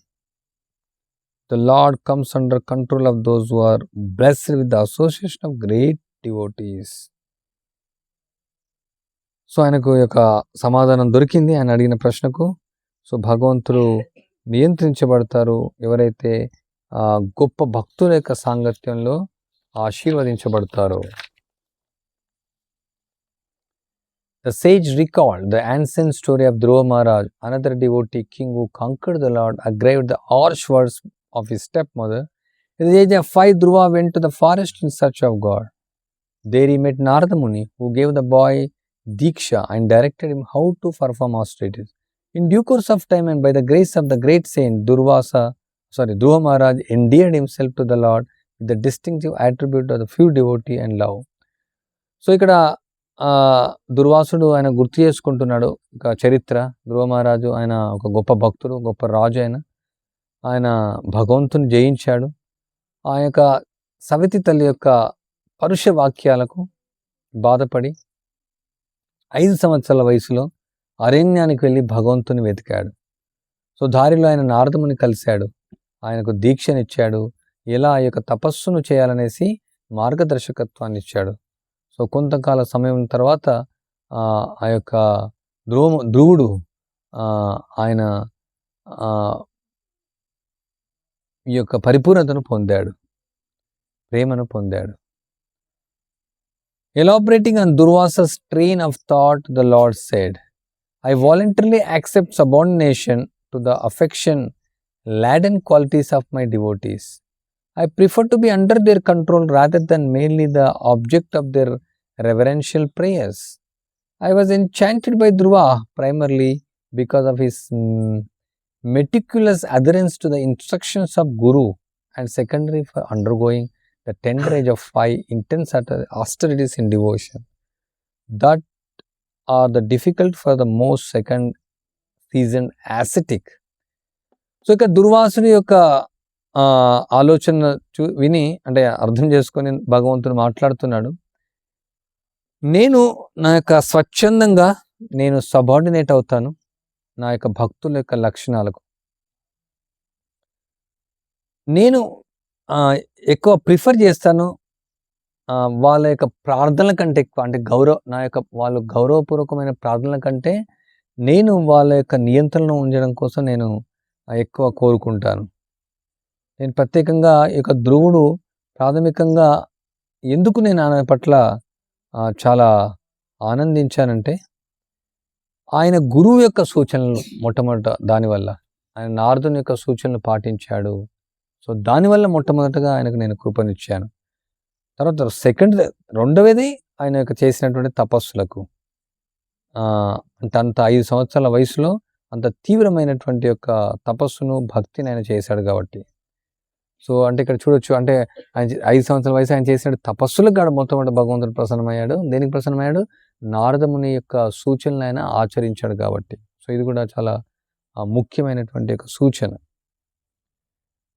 The Lord comes under control of those who are blessed with the association of great devotees. So ఆయనకు యొక్క సమాధానం దొరికింది ఆయన అడిగిన ప్రశ్నకు. సో భగవంతుడు నియంత్రించబడతారు ఎవరైతే గొప్ప భక్తుల యొక్క సాంగత్యంలో ఆశీర్వదించబడతారో. The sage recalled the ancient story of Dhruva Maharaj, another devotee king who conquered the Lord, aggraved the harsh words of his stepmother. At the age of 5, Dhruva went to the forest in search of God. There he met Narada Muni, who gave the boy Diksha and directed him how to perform austerities. In due course of time and by the grace of the great saint, Dhruva Maharaj endeared himself to the Lord with the distinctive attribute of the pure devotee and love. So ఇక్కడ దుర్వాసుడు ఆయన గుర్తు చేసుకుంటున్నాడు ఒక చరిత్ర. ధ్రువ మహారాజు ఆయన ఒక గొప్ప భక్తుడు, గొప్ప రాజు. ఆయన భగవంతుని జయించాడు. ఆ యొక్క సవితి తల్లి యొక్క పరుష వాక్యాలకు బాధపడి 5 సంవత్సరాల వయసులో అరణ్యానికి వెళ్ళి భగవంతుని వెతికాడు. సో దారిలో ఆయన నారదముని కలిశాడు, ఆయనకు దీక్షనిచ్చాడు, ఎలా ఆ యొక్క తపస్సును చేయాలనేసి మార్గదర్శకత్వాన్ని ఇచ్చాడు. సో కొంతకాల సమయం తర్వాత ఆ యొక్క ధ్రువుడు ఆయన ఈ యొక్క పరిపూర్ణతను పొందాడు, ప్రేమను పొందాడు. Elaborating on Durvasa's train of thought, the Lord said, I voluntarily accept subordination to the affection-laden qualities of my devotees. I prefer to be under their control rather than merely the object of their reverential prayers. I was enchanted by Dhruva primarily because of his meticulous adherence to the instructions of Guru, and secondary for undergoing the tender age of 5 intense austerities in devotion that are the difficult for the most second seasoned ascetic. So ఇక దుర్వాసుని యొక్క ఆలోచన విని అంటే అర్థం చేసుకొని భగవంతుడు మాట్లాడుతున్నాడు. నేను నా యొక్క స్వచ్ఛందంగా నేను సబార్డినేట్ అవుతాను నా యొక్క భక్తుల యొక్క లక్షణాలకు. నేను ఎక్కువ ప్రిఫర్ చేస్తాను వాళ్ళ యొక్క ప్రార్థనల కంటే ఎక్కువ, అంటే వాళ్ళు గౌరవపూర్వకమైన ప్రార్థనల కంటే నేను వాళ్ళ యొక్క నియంత్రణలో ఉంచడం కోసం నేను ఎక్కువ కోరుకుంటాను. నేను ప్రత్యేకంగా ఈ యొక్క ధ్రువుడు ప్రాథమికంగా ఎందుకు నేను ఆయన పట్ల చాలా ఆనందించానంటే, ఆయన గురువు యొక్క సూచనలు మొట్టమొదట దానివల్ల. ఆయన నారదుని యొక్క సూచనలు పాటించాడు. సో, దానివల్ల మొట్టమొదటగా ఆయనకు నేను కృపనిచ్చాను. తర్వాత రెండవది ఆయన యొక్క చేసినటువంటి తపస్సులకు. అంటే అంత 5 సంవత్సరాల వయసులో అంత తీవ్రమైనటువంటి యొక్క తపస్సును, భక్తిని ఆయన చేశాడు కాబట్టి. సో, అంటే ఇక్కడ చూడొచ్చు, అంటే ఆయన 5 సంవత్సరాల వయసు ఆయన చేసిన తపస్సులకు కూడా మొట్టమొదట భగవంతుడు ప్రసన్నమయ్యాడు. దేనికి ప్రసన్నమయ్యాడు? నారదముని యొక్క సూచనలు ఆయన ఆచరించాడు కాబట్టి. సో, ఇది కూడా చాలా ముఖ్యమైనటువంటి ఒక సూచన.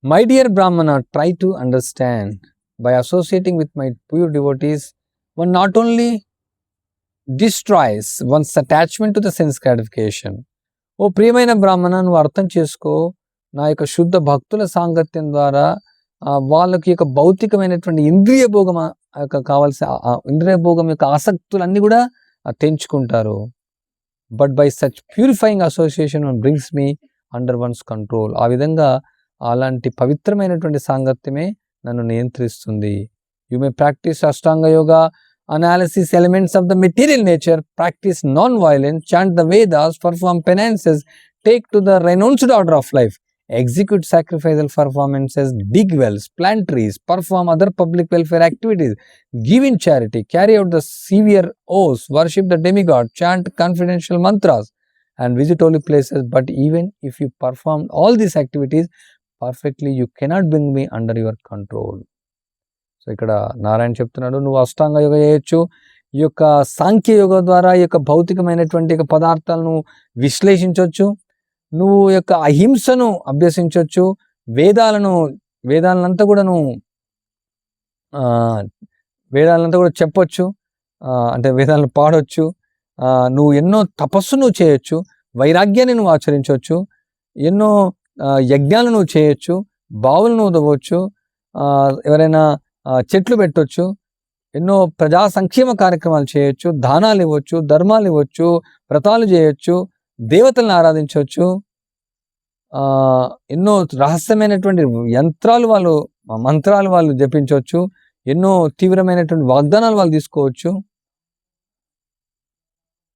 మై డియర్ బ్రాహ్మణ, try to understand by associating with my pure devotees, one not only destroys one's attachment to the sense gratification. ఓ ప్రియమైన బ్రాహ్మణ, నువ్వు అర్థం చేసుకో, నా యొక్క శుద్ధ భక్తుల సాంగత్యం ద్వారా వాళ్ళకి యొక్క భౌతికమైనటువంటి ఇంద్రియ భోగం కావాల్సిన ఇంద్రియ భోగం యొక్క ఆసక్తులన్నీ కూడా తెంచుకుంటారు. But by such purifying association one brings me under one's control. ఆ విధంగా అలాంటి పవిత్రమైనటువంటి సాంగత్యమే నన్ను నియంత్రిస్తుంది. You may practice Ashtanga yoga, analysis elements of the material nature, practice non-violence, chant the Vedas, perform penances, take to the renounced order of life, execute sacrificial performances, dig wells, plant trees, perform other public welfare activities, give in charity, carry out the severe oaths, worship the demigod, chant confidential mantras, and visit holy places. But even if you perform all these activities perfectly, you cannot bring me under your control. So ఇక్కడ నారాయణ చెప్తున్నాడు, నువ్వు అష్టాంగ యోగ చేయొచ్చు, ఈ యొక్క సాంఖ్య యోగ ద్వారా ఈ యొక్క భౌతికమైనటువంటి యొక్క పదార్థాలను విశ్లేషించవచ్చు, నువ్వు యొక్క అహింసను అభ్యసించవచ్చు, వేదాలంతా కూడా చెప్పొచ్చు, అంటే వేదాలను పాడొచ్చు, నువ్వు ఎన్నో తపస్సు నువ్వు చేయొచ్చు, వైరాగ్యాన్ని నువ్వు ఆచరించవచ్చు, ఎన్నో యజ్ఞాలు నువ్వు చేయొచ్చు, బావులు నువ్వు తవ్వచ్చు, ఎవరైనా చెట్లు పెట్టొచ్చు, ఎన్నో ప్రజా సంక్షేమ కార్యక్రమాలు చేయొచ్చు, దానాలు ఇవ్వచ్చు, ధర్మాలు ఇవ్వచ్చు, వ్రతాలు చేయొచ్చు, దేవతలను ఆరాధించవచ్చు, ఎన్నో రహస్యమైనటువంటి మంత్రాలు వాళ్ళు జపించవచ్చు, ఎన్నో తీవ్రమైనటువంటి వాగ్దానాలు వాళ్ళు తీసుకోవచ్చు,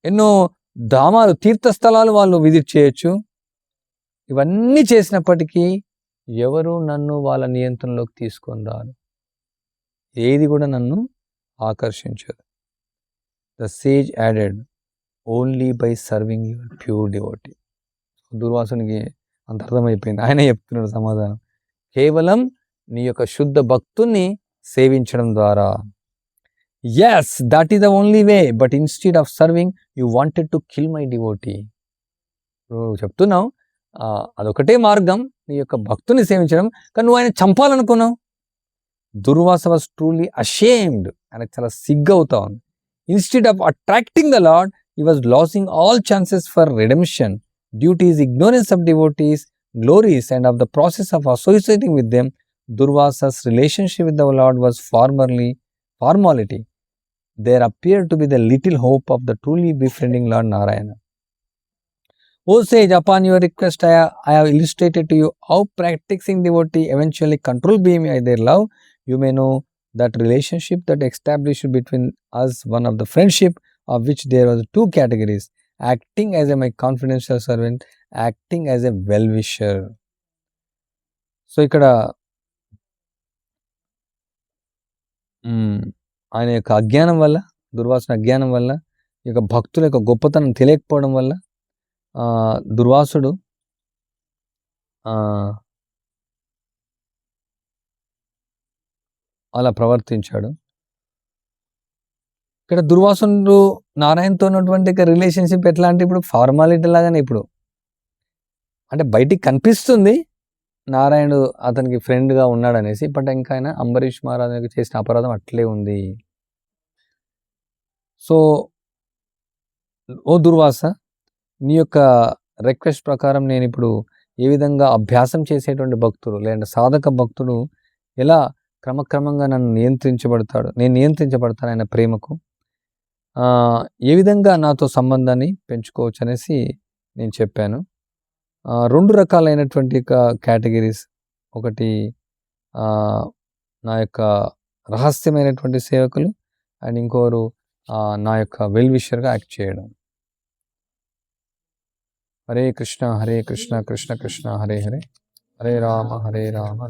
ఎన్నో ధామాలు తీర్థస్థలాలు వాళ్ళు విజిట్ చేయొచ్చు. ఇవన్నీ చేసినప్పటికీ ఎవరు నన్ను వాళ్ళ నియంత్రణలోకి తీసుకొని రారు, ఏది కూడా నన్ను ఆకర్షించదు. The sage added only by serving your pure devotee. దుర్వాసునికి అంత అర్థమైపోయింది, ఆయన చెప్తున్నాడు సమాధానం, కేవలం నీ యొక్క శుద్ధ భక్తుని సేవించడం ద్వారా. Yes, that is the only way, but instead of serving you wanted to kill my devotee. నువ్వు చెప్తున్నావు అదొకటే మార్గం నీ యొక్క భక్తుని సేవించడం, కానీ నువ్వు ఆయన చంపాలనుకున్నావు. దుర్వాస వాస్ ట్రూలీ అషేమ్డ్, ఆయనకు చాలా సిగ్గవుతా ఉంది. Instead of attracting the lord, he was losing all chances for redemption due to his ignorance of devotees glories and of the process of associating with them. Durvasa's relationship with the Lord was formality. There appeared to be the little hope of the truly befriending Lord Narayana. O sage, upon your request, I have illustrated to you how practicing devotee eventually control by their love. You may know that relationship that established between us, one of the friendship of which there was 2 categories: acting as my confidential servant, acting as a well-wisher. So ఇక్కడ ఆయన యొక్క అజ్ఞానం వల్ల, దుర్వాసుని అజ్ఞానం వల్ల, ఈ యొక్క భక్తుల యొక్క గొప్పతనం తెలియకపోవడం వల్ల దుర్వాసుడు అలా ప్రవర్తించాడు. ఇక్కడ దుర్వాసుడు నారాయణతో ఉన్నటువంటి రిలేషన్షిప్ ఎట్లా అంటే ఇప్పుడు ఫార్మాలిటీ లాగానే, ఇప్పుడు అంటే బయటికి కనిపిస్తుంది నారాయణుడు అతనికి ఫ్రెండ్గా ఉన్నాడనేసి, బట్ ఇంకా ఆయన అంబరీష్ మహారాజుకి చేసిన అపరాధం అట్లే ఉంది. సో ఓ దుర్వాస, నీ యొక్క రిక్వెస్ట్ ప్రకారం నేను ఇప్పుడు ఏ విధంగా అభ్యాసం చేసేటువంటి భక్తుడు లేదంటే సాధక భక్తుడు ఎలా క్రమక్రమంగా నేను నియంత్రించబడతాను ఆయన ప్రేమకు, ఏ విధంగా నాతో సంబంధాన్ని పెంచుకోవచ్చు అనేసి నేను చెప్పాను. 2 రకాలైనటువంటి కేటగిరీస్, ఒకటి నా యొక్క రహస్యమైనటువంటి సేవకులు అండ్ ఇంకోరు నా యొక్క వెల్ విషర్గా యాక్ట్ చేయడం. హరే కృష్ణ కృష్ణ కృష్ణ హరే హరే, హరే రామ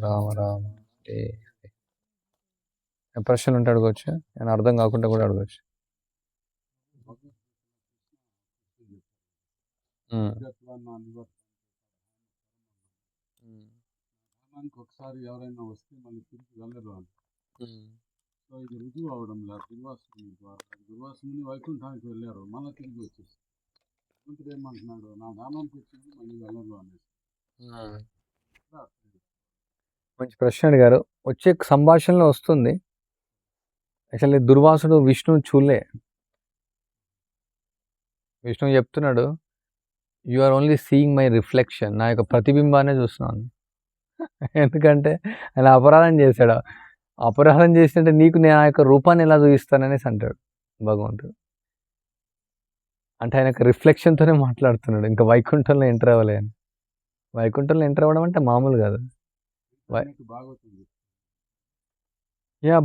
రామ రామ హరే హరే. ప్రశ్నలు ఉంటే అడగవచ్చు, నేను అర్థం కాకుండా కూడా అడగవచ్చు. ఒకసారి ఎవరైనా వస్తే మళ్ళీ తిరిగి వెళ్ళరు అని. సో ఇది రుజువు అవడం లేదు దుర్వాసుని ద్వారా. దుర్వాసుని వైకుంఠానికి వెళ్ళారు, మళ్ళీ తిరిగి వచ్చేసి మంత్రి ఏమంటున్నాడు, నా ధామానికి వచ్చింది మళ్ళీ వెళ్ళరు అనేసి. మంచి ప్రశ్న అడిగారు. వచ్చే సంభాషణలో వస్తుంది. యాక్చువల్లీ దుర్వాసుడు విష్ణువు చూలే. విష్ణువు చెప్తున్నాడు, you are only seeing my reflection, నా యొక్క ప్రతిబింబాన్ని చూస్తున్నాను. ఎందుకంటే ఆయన అపరాధం చేశాడు. అపరాధం చేసినట్టే నీకు నేను ఆ యొక్క రూపాన్ని ఎలా చూపిస్తాననేసి అంటాడు భగవంతుడు. అంటే ఆయన యొక్క రిఫ్లెక్షన్తోనే మాట్లాడుతున్నాడు. ఇంకా వైకుంఠంలో ఎంటర్ అవ్వలే అని. వైకుంఠంలో ఎంటర్ అవ్వడం అంటే మామూలు కాదు.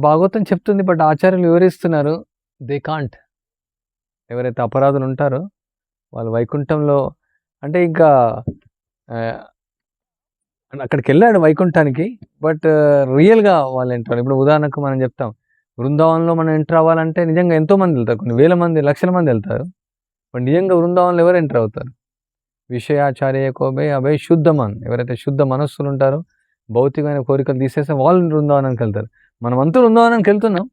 భాగవతం చెప్తుంది, బట్ ఆచార్యులు వివరిస్తున్నారు, దే కాంట్. ఎవరైతే అపరాధులు ఉంటారో వాళ్ళు వైకుంఠంలో, అంటే ఇంకా అక్కడికి వెళ్ళాడు వైకుంఠానికి, బట్ రియల్గా వాళ్ళు ఎంటర్. ఇప్పుడు ఉదాహరణకు మనం చెప్తాం, బృందావనంలో మనం ఎంటర్ అవ్వాలంటే నిజంగా ఎంతోమంది వెళ్తారు, కొన్ని వేల మంది లక్షల మంది వెళ్తారు, బట్ నిజంగా బృందావనంలో ఎవరు ఎంటర్ అవుతారు? విషయాచార్య కోబే అభయ శుద్ధమన్, ఎవరైతే శుద్ధ మనస్సులు ఉంటారో, భౌతికమైన కోరికలు తీసేస్తే వాళ్ళు బృందావనానికి వెళ్తారు. మనమంతా బృందావనానికి వెళ్తున్నాం,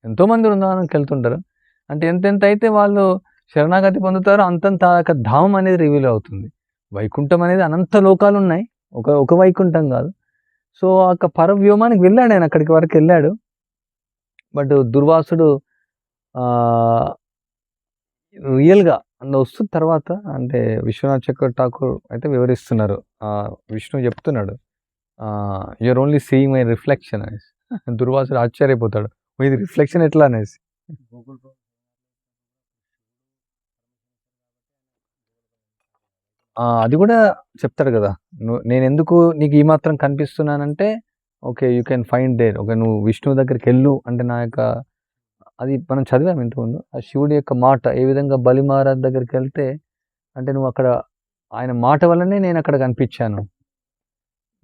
ఎంతోమంది బృందావనానికి వెళ్తుంటారు. అంటే ఎంతెంత అయితే వాళ్ళు శరణాగతి పొందుతారో అంతంత ధామం అనేది రివీల్ అవుతుంది. వైకుంఠం అనేది అనంత లోకాలు ఉన్నాయి, ఒక వైకుంఠం కాదు. సో ఆ పరవ్యోమానికి వెళ్ళాడు ఆయన, అక్కడికి వరకు వెళ్ళాడు. బట్ దుర్వాసుడు రియల్గా అందులో వస్తున్న తర్వాత, అంటే విశ్వనాథ్ చక్ర ఠాకూర్ అయితే వివరిస్తున్నారు, విష్ణు చెప్తున్నాడు, you are only seeing my reflection అనేసి. దుర్వాసుడు ఆశ్చర్యపోతాడు, ఇది రిఫ్లెక్షన్ ఎట్లా అనేసి. అది కూడా చెప్తాడు కదా, నేను ఎందుకు నీకు ఈ మాత్రం కనిపిస్తున్నానంటే, okay you can find there, okay నువ్వు విష్ణువు దగ్గరికి వెళ్ళు అంటే నా యొక్క, అది మనం చదివాం ఇంతకుముందు, ఆ శివుడి యొక్క మాట ఏ విధంగా బలి మహారాజ్ దగ్గరికి వెళ్తే, అంటే నువ్వు అక్కడ ఆయన మాట వల్లనే నేను అక్కడ కనిపించాను,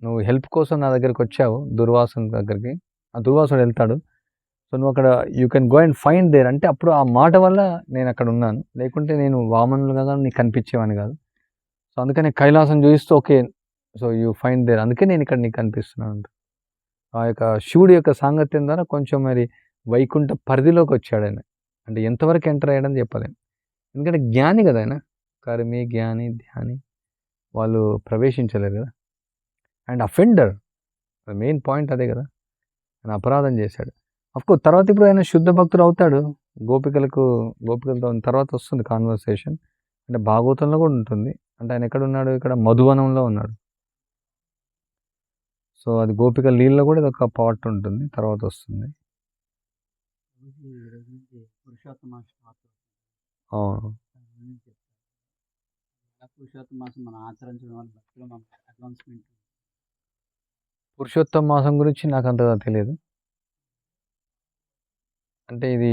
నువ్వు హెల్ప్ కోసం నా దగ్గరికి వచ్చావు దుర్వాసుని దగ్గరికి, ఆ దుర్వాసుడు వెళ్తాడు, సో నువ్వు అక్కడ you can go and find there అంటే అప్పుడు ఆ మాట వల్ల నేను అక్కడ ఉన్నాను, లేకుంటే నేను వామనులుగా నీకు కనిపించేవాని కాదు. సో అందుకని కైలాసం చూపిస్తూ okay so you find there, అందుకే నేను ఇక్కడ నీకు కనిపిస్తున్నాను. ఆ యొక్క శివుడి యొక్క సాంగత్యం ద్వారా కొంచెం మరి వైకుంఠ పరిధిలోకి వచ్చాడు ఆయన. అంటే ఎంతవరకు ఎంటర్ అయ్యాడని చెప్పలేం, ఎందుకంటే జ్ఞాని కదా ఆయన, కర్మి జ్ఞాని ధ్యాని వాళ్ళు ప్రవేశించలేరు కదా. అండ్ అఫెండర్, మెయిన్ పాయింట్ అదే కదా, ఆయన అపరాధం చేశాడు. అఫ్కోర్స్ తర్వాత ఇప్పుడు ఆయన శుద్ధ భక్తుడు అవుతాడు, గోపికలతో తర్వాత వస్తుంది కాన్వర్సేషన్, అంటే భాగవతంలో కూడా ఉంటుంది. అంటే ఆయన ఎక్కడ ఉన్నాడు, ఇక్కడ మధువనంలో ఉన్నాడు. సో అది గోపిక లీలలో కూడా ఇది ఒక పార్ట్ ఉంటుంది, తర్వాత వస్తుంది. అవును, పురుషోత్తమ మాసం గురించి నాకు అంతగా తెలియదు. అంటే ఇది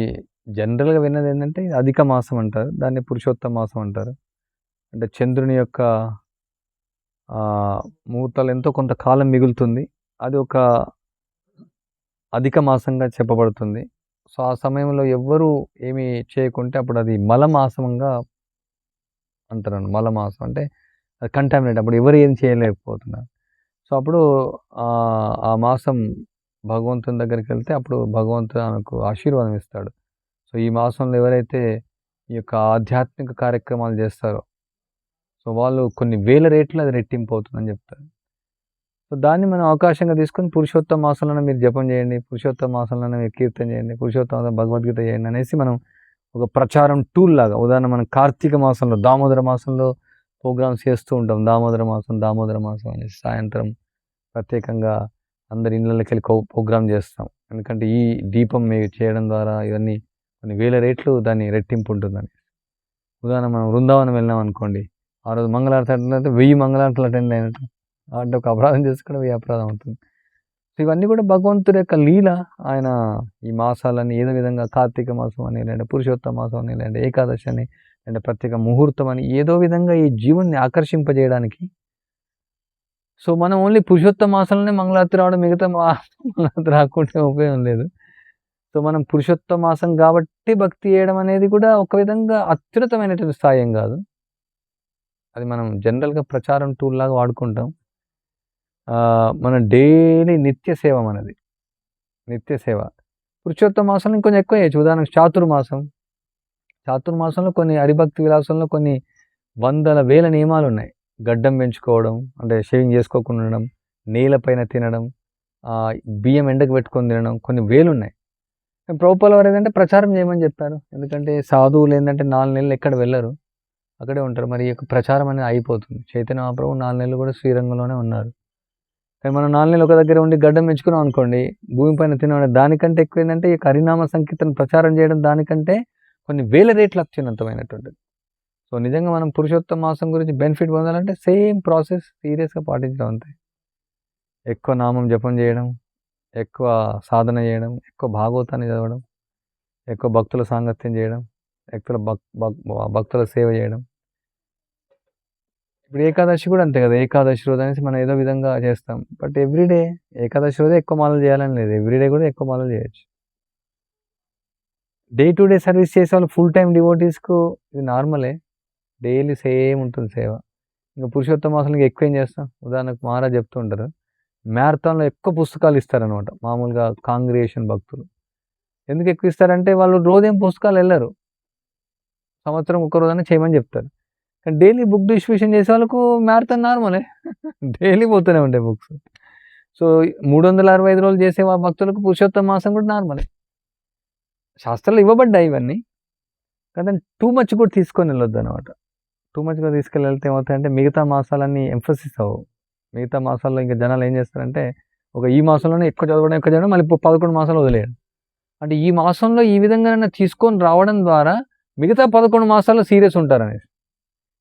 జనరల్గా విన్నది ఏంటంటే ఇది అధిక మాసం అంటారు, దాన్ని పురుషోత్తమ మాసం అంటారు. అంటే చంద్రుని యొక్క ముహూర్తాలు ఎంతో కొంతకాలం మిగులుతుంది, అది ఒక అధిక మాసంగా చెప్పబడుతుంది. సో ఆ సమయంలో ఎవ్వరూ ఏమి చేయకుంటే అప్పుడు అది మలమాసంగా అంటారు. మలమాసం అంటే అది కంటామినేట్, అప్పుడు ఎవరు ఏం చేయలేకపోతున్నారు. సో అప్పుడు ఆ మాసం భగవంతుని దగ్గరికి వెళ్తే అప్పుడు భగవంతుడు ఆమెకు ఆశీర్వాదం ఇస్తాడు. సో ఈ మాసంలో ఎవరైతే ఈ యొక్క ఆధ్యాత్మిక కార్యక్రమాలు చేస్తారో సో వాళ్ళు కొన్ని వేల రేట్లు అది రెట్టింపు అవుతుందని చెప్తారు. సో దాన్ని మనం అవకాశంగా తీసుకొని పురుషోత్తమ మాసంలోనే మీరు జపం చేయండి, పురుషోత్తమ మాసంలోనే మీరు కీర్తన చేయండి, పురుషోత్తమ భగవద్గీత చేయండి అనేసి మనం ఒక ప్రచారం టూల్ లాగా, ఉదాహరణ మనం కార్తీక మాసంలో దామోదర మాసంలో ప్రోగ్రామ్స్ చేస్తూ ఉంటాం, దామోదర మాసం అనేసి సాయంత్రం ప్రత్యేకంగా అందరి ఇళ్ళకి వెళ్ళి ప్రోగ్రామ్ చేస్తాం. ఎందుకంటే ఈ దీపం మీరు చేయడం ద్వారా ఇవన్నీ కొన్ని వేల రేట్లు దాన్ని రెట్టింపు ఉంటుందని. ఉదాహరణ మనం బృందావనం వెళ్ళాం అనుకోండి, ఆ రోజు మంగళారతి అటెండ్ అయితే 1000 మంగళారతులు అటెండ్ అయినట్టు, అంటే ఒక అపరాధం చేసి కూడా 1000 అపరాధం అవుతుంది. ఇవన్నీ కూడా భగవంతుడి యొక్క లీల. ఆయన ఈ మాసాలని ఏదో విధంగా కార్తీక మాసం అని, లేదంటే పురుషోత్తమ మాసం అని, లేదంటే ఏకాదశి అని, లేదంటే ప్రత్యేక ముహూర్తం అని ఏదో విధంగా ఈ జీవుణ్ణి ఆకర్షింపజేయడానికి. సో మనం ఓన్లీ పురుషోత్తమ మాసంలోనే మంగళారతి రావడం, మిగతా మంగళారతి రాకుంటే ఉపయోగం లేదు. సో మనం పురుషోత్తమ మాసం కాబట్టి భక్తి చేయడం అనేది కూడా ఒక విధంగా అత్యున్నతమైనటువంటి స్థాయి ఏం కాదు. అది మనం జనరల్గా ప్రచారం టూల్ లాగా వాడుకుంటాం. మన డైలీ నిత్య సేవ మనది, నిత్య సేవ. పురుషోత్తమ మాసంలో ఇంకొంచెం ఎక్కువ చేయొచ్చు. ఉదాహరణకు చాతుర్మాసం. చాతుర్మాసంలో కొన్ని హరిభక్తి విలాసంలో కొన్ని వందల వేల నియమాలు ఉన్నాయి. గడ్డం పెంచుకోవడం, అంటే షేవింగ్ చేసుకోకుండా ఉండడం, నేలపైన తినడం, బియ్యం ఎండకు పెట్టుకొని తినడం, కొన్ని వేలు ఉన్నాయి. ప్రభుపాల వారు ఏంటంటే ప్రచారం చేయమని చెప్పారు. ఎందుకంటే సాధువులు ఏంటంటే 4 నెలలు ఎక్కడ వెళ్ళరు, అక్కడే ఉంటారు. మరి ఈ యొక్క ప్రచారం అనేది అయిపోతుంది. చైతన్య మహాప్రభు 4 నెలలు కూడా శ్రీరంగంలోనే ఉన్నారు. కానీ మనం 4 నెలలు ఒక దగ్గర ఉండి గడ్డం పెంచుకున్నాం అనుకోండి, భూమిపైన తినడం దానికంటే ఎక్కువ ఏంటంటే ఈ హరినామ సంకీర్తన ప్రచారం చేయడం దానికంటే కొన్ని వేల రేట్లు అత్యున్నతమైనటువంటిది. సో నిజంగా మనం పురుషోత్తమ మాసం గురించి బెనిఫిట్ పొందాలంటే సేమ్ ప్రాసెస్ సీరియస్గా పాటించడం అంతే. ఎక్కువ నామం జపం చేయడం, ఎక్కువ సాధన చేయడం, ఎక్కువ భాగవతాన్ని చదవడం, ఎక్కువ భక్తుల సాంగత్యం చేయడం, ఎక్కువ భక్తుల సేవ చేయడం. ఇప్పుడు ఏకాదశి కూడా అంతే కదా. ఏకాదశి రోజు అనేసి మనం ఏదో విధంగా చేస్తాం. బట్ ఎవ్రీడే ఏకాదశి రోజే ఎక్కువ మాలలు చేయాలని లేదు, ఎవ్రీడే కూడా ఎక్కువ మాలలు చేయొచ్చు. డే టు డే సర్వీస్ చేసే వాళ్ళు ఫుల్ టైం డివోటీస్కు ఇది నార్మలే, డైలీ సేమ్ ఉంటుంది సేవ. ఇంకా పురుషోత్తమ మాసంలో ఎక్కువ ఏం చేస్తాం. ఉదాహరణకు మహారాజ్ చెప్తూ ఉంటారు, మ్యారథాన్లో ఎక్కువ పుస్తకాలు ఇస్తారనమాట మామూలుగా కాంగ్రిగేషన్ భక్తులు. ఎందుకు ఎక్కువ ఇస్తారంటే వాళ్ళు రోజేం పుస్తకాలు వెళ్ళరు, సంవత్సరం ఒక్క రోజైనా చేయమని చెప్తారు. కానీ డైలీ బుక్ డిస్ట్రిబ్యూషన్ చేసే వాళ్ళకు మ్యారథాన్ నార్మలే, డైలీ పోతూనే ఉంటాయి బుక్స్. సో 365 రోజులు చేసే భక్తులకు పురుషోత్తమ మాసం కూడా నార్మలే. శాస్త్రాలు ఇవ్వబడ్డాయి ఇవన్నీ, కానీ టూ మచ్ కూడా తీసుకొని వెళ్ళొద్దు అనమాట. టూ మచ్గా తీసుకెళ్ళి వెళ్తే ఏమవుతాయంటే మిగతా మాసాలన్నీ ఎంఫసిస్ అవ్వవు. మిగతా మాసాల్లో ఇంకా జనాలు ఏం చేస్తారంటే ఈ మాసంలోనే ఎక్కువ చదవడం మళ్ళీ 11 మాసాలు వదిలేయడం. అంటే ఈ మాసంలో ఈ విధంగా తీసుకొని రావడం ద్వారా మిగతా 11 మాసాల్లో సీరియస్ ఉంటారనేసి.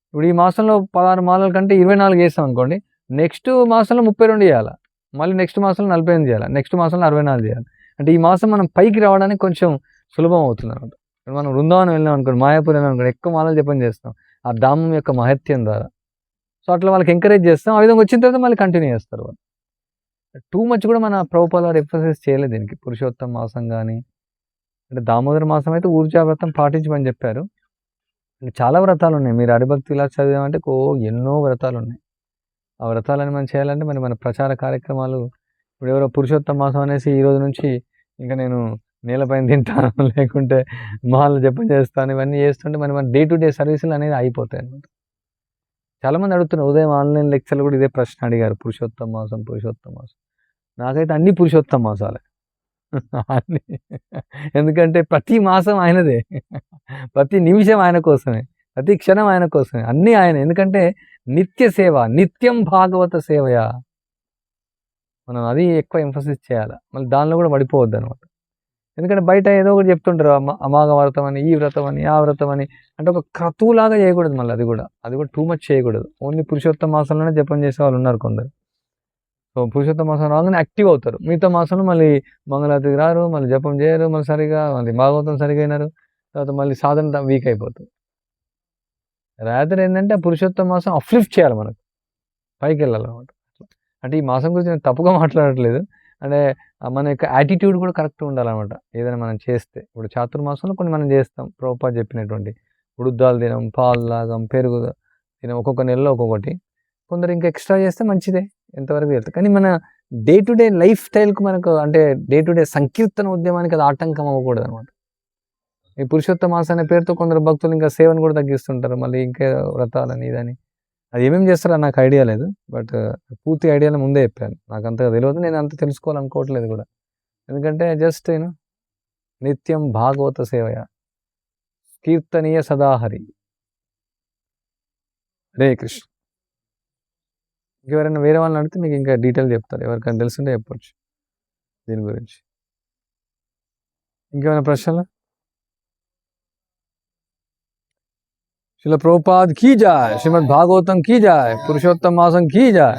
ఇప్పుడు ఈ మాసంలో 16 మాలల కంటే 24 చేస్తాం అనుకోండి, నెక్స్ట్ మాసంలో 32 చేయాలి, మళ్ళీ నెక్స్ట్ మాసంలో 48 చేయాలి, నెక్స్ట్ మాసంలో 64 చేయాలి. అంటే ఈ మాసం మనం పైకి రావడానికి కొంచెం సులభం అవుతుంది అనమాట. మనం బృందావనం వెళ్ళాం అనుకోండి, మాయాపూర్ వెళ్ళాం అనుకోండి, ఎక్కువ మాలలు జపం చేస్తాం ఆ ధామం యొక్క మహత్యం ద్వారా. సో అట్లా వాళ్ళకి ఎంకరేజ్ చేస్తాం. ఆ విధంగా వచ్చిన తర్వాత మళ్ళీ కంటిన్యూ చేస్తారు వాళ్ళు. టూ మచ్ కూడా మన ప్రభుపాల వారు ఎంఫసైజ్ చేయలేదు దీనికి. పురుషోత్తమ మాసం కానీ, అంటే దామోదర మాసం అయితే ఊర్జా వ్రతం పాటించమని చెప్పారు. చాలా వ్రతాలు ఉన్నాయి. మీరు హరిభక్తి ఇలా చదివామంటే ఎన్నో వ్రతాలు ఉన్నాయి. ఆ వ్రతాలని మనం చేయాలంటే మరి మన ప్రచార కార్యక్రమాలు. ఇప్పుడు ఎవరో పురుషోత్తమ మాసం అనేసి ఈ రోజు నుంచి ఇంకా నేను నేలపైన తింటాను, లేకుంటే మాలు జపం చేస్తాను, ఇవన్నీ చేస్తుంటే మరి మన డే టు డే సర్వీసులు అనేది అయిపోతాయి అన్నమాట. చాలామంది అడుగుతున్నారు, ఉదయం ఆన్లైన్ లెక్చర్లు కూడా ఇదే ప్రశ్న అడిగారు, పురుషోత్తమ మాసం పురుషోత్తమ మాసం. నాకైతే అన్ని పురుషోత్తమ మాసాలే అన్ని. ఎందుకంటే ప్రతి మాసం ఆయనదే, ప్రతి నిమిషం ఆయన కోసమే, ప్రతి క్షణం ఆయన కోసమే, అన్నీ ఆయన. ఎందుకంటే నిత్య సేవ, నిత్యం భాగవత సేవయా, మనం అది ఎక్కువ ఎంఫసిస్ చేయాలి. మళ్ళీ దానిలో కూడా పడిపోవద్దు అనమాట. ఎందుకంటే బయట ఏదో ఒకటి చెప్తుంటారు, అమాఘ వ్రతం అని, ఈ వ్రతం అని, ఆ వ్రతం అని, అంటే ఒక క్రతువులాగా చేయకూడదు. మళ్ళీ అది కూడా టూ మచ్ చేయకూడదు. ఓన్లీ పురుషోత్తమ మాసంలోనే జపం చేసే వాళ్ళు ఉన్నారు కొందరు. సో పురుషోత్తమ మాసం రాగానే యాక్టివ్ అవుతారు. మిగతా మాసంలో మళ్ళీ మంగళారతికి రారు, మళ్ళీ జపం చేయరు, మళ్ళీ సరిగా మళ్ళీ భాగవతం సరిగా అయినారు, తర్వాత మళ్ళీ సాధన వీక్ అయిపోతుంది. రాత్రి ఏంటంటే పురుషోత్తమ మాసం అప్లిఫ్ట్ చేయాలి, మనకు పైకి వెళ్ళాలన్నమాట. అంటే ఈ మాసం గురించి నేను తప్పుగా మాట్లాడట్లేదు, అంటే మన యొక్క యాటిట్యూడ్ కూడా కరెక్ట్ ఉండాలన్నమాట. ఏదైనా మనం చేస్తే, ఇప్పుడు చాతుర్మాసంలో కొన్ని మనం చేస్తాం, ప్రభుపాద చెప్పినటువంటి ఉడుద్దాలు తినం, పాలు తాగం, పెరుగు తినం, ఒక్కొక్క నెలలో ఒక్కొక్కటి. కొందరు ఇంకా ఎక్స్ట్రా చేస్తే మంచిదే, ఎంతవరకు వెళ్తాయి. కానీ మన డే టు డే లైఫ్ స్టైల్కు మనకు, అంటే డే టు డే సంకీర్తన ఉద్యమానికి అది ఆటంకం అవ్వకూడదు అనమాట. ఈ పురుషోత్తమ మాసం అనే పేరుతో కొందరు భక్తులు ఇంకా సేవను కూడా తగ్గిస్తుంటారు, మళ్ళీ ఇంకా వ్రతాలని ఇదని. అది ఏమేమి చేస్తారో నాకు ఐడియా లేదు, బట్ పూర్తి ఐడియాలో ముందే చెప్పాను. నాకు అంతగా తెలియదు, నేను అంత తెలుసుకోవాలనుకోవట్లేదు కూడా. ఎందుకంటే జస్ట్ నిత్యం భాగవత సేవయ కీర్తనీయ సదాహరి. హరే కృష్ణ. ఇంకెవరైనా వేరే వాళ్ళని అడిగితే మీకు ఇంకా డీటెయిల్ చెప్తారు, ఎవరికైనా తెలుసుంటే చెప్పొచ్చు దీని గురించి. ఇంకేమైనా ప్రశ్నలు? శ్రీల ప్రభుపాద్ కీ జాయ్, శ్రీమద్ భాగవతం కీ జాయ్, పురుషోత్తమ మాసం కీ జాయ్.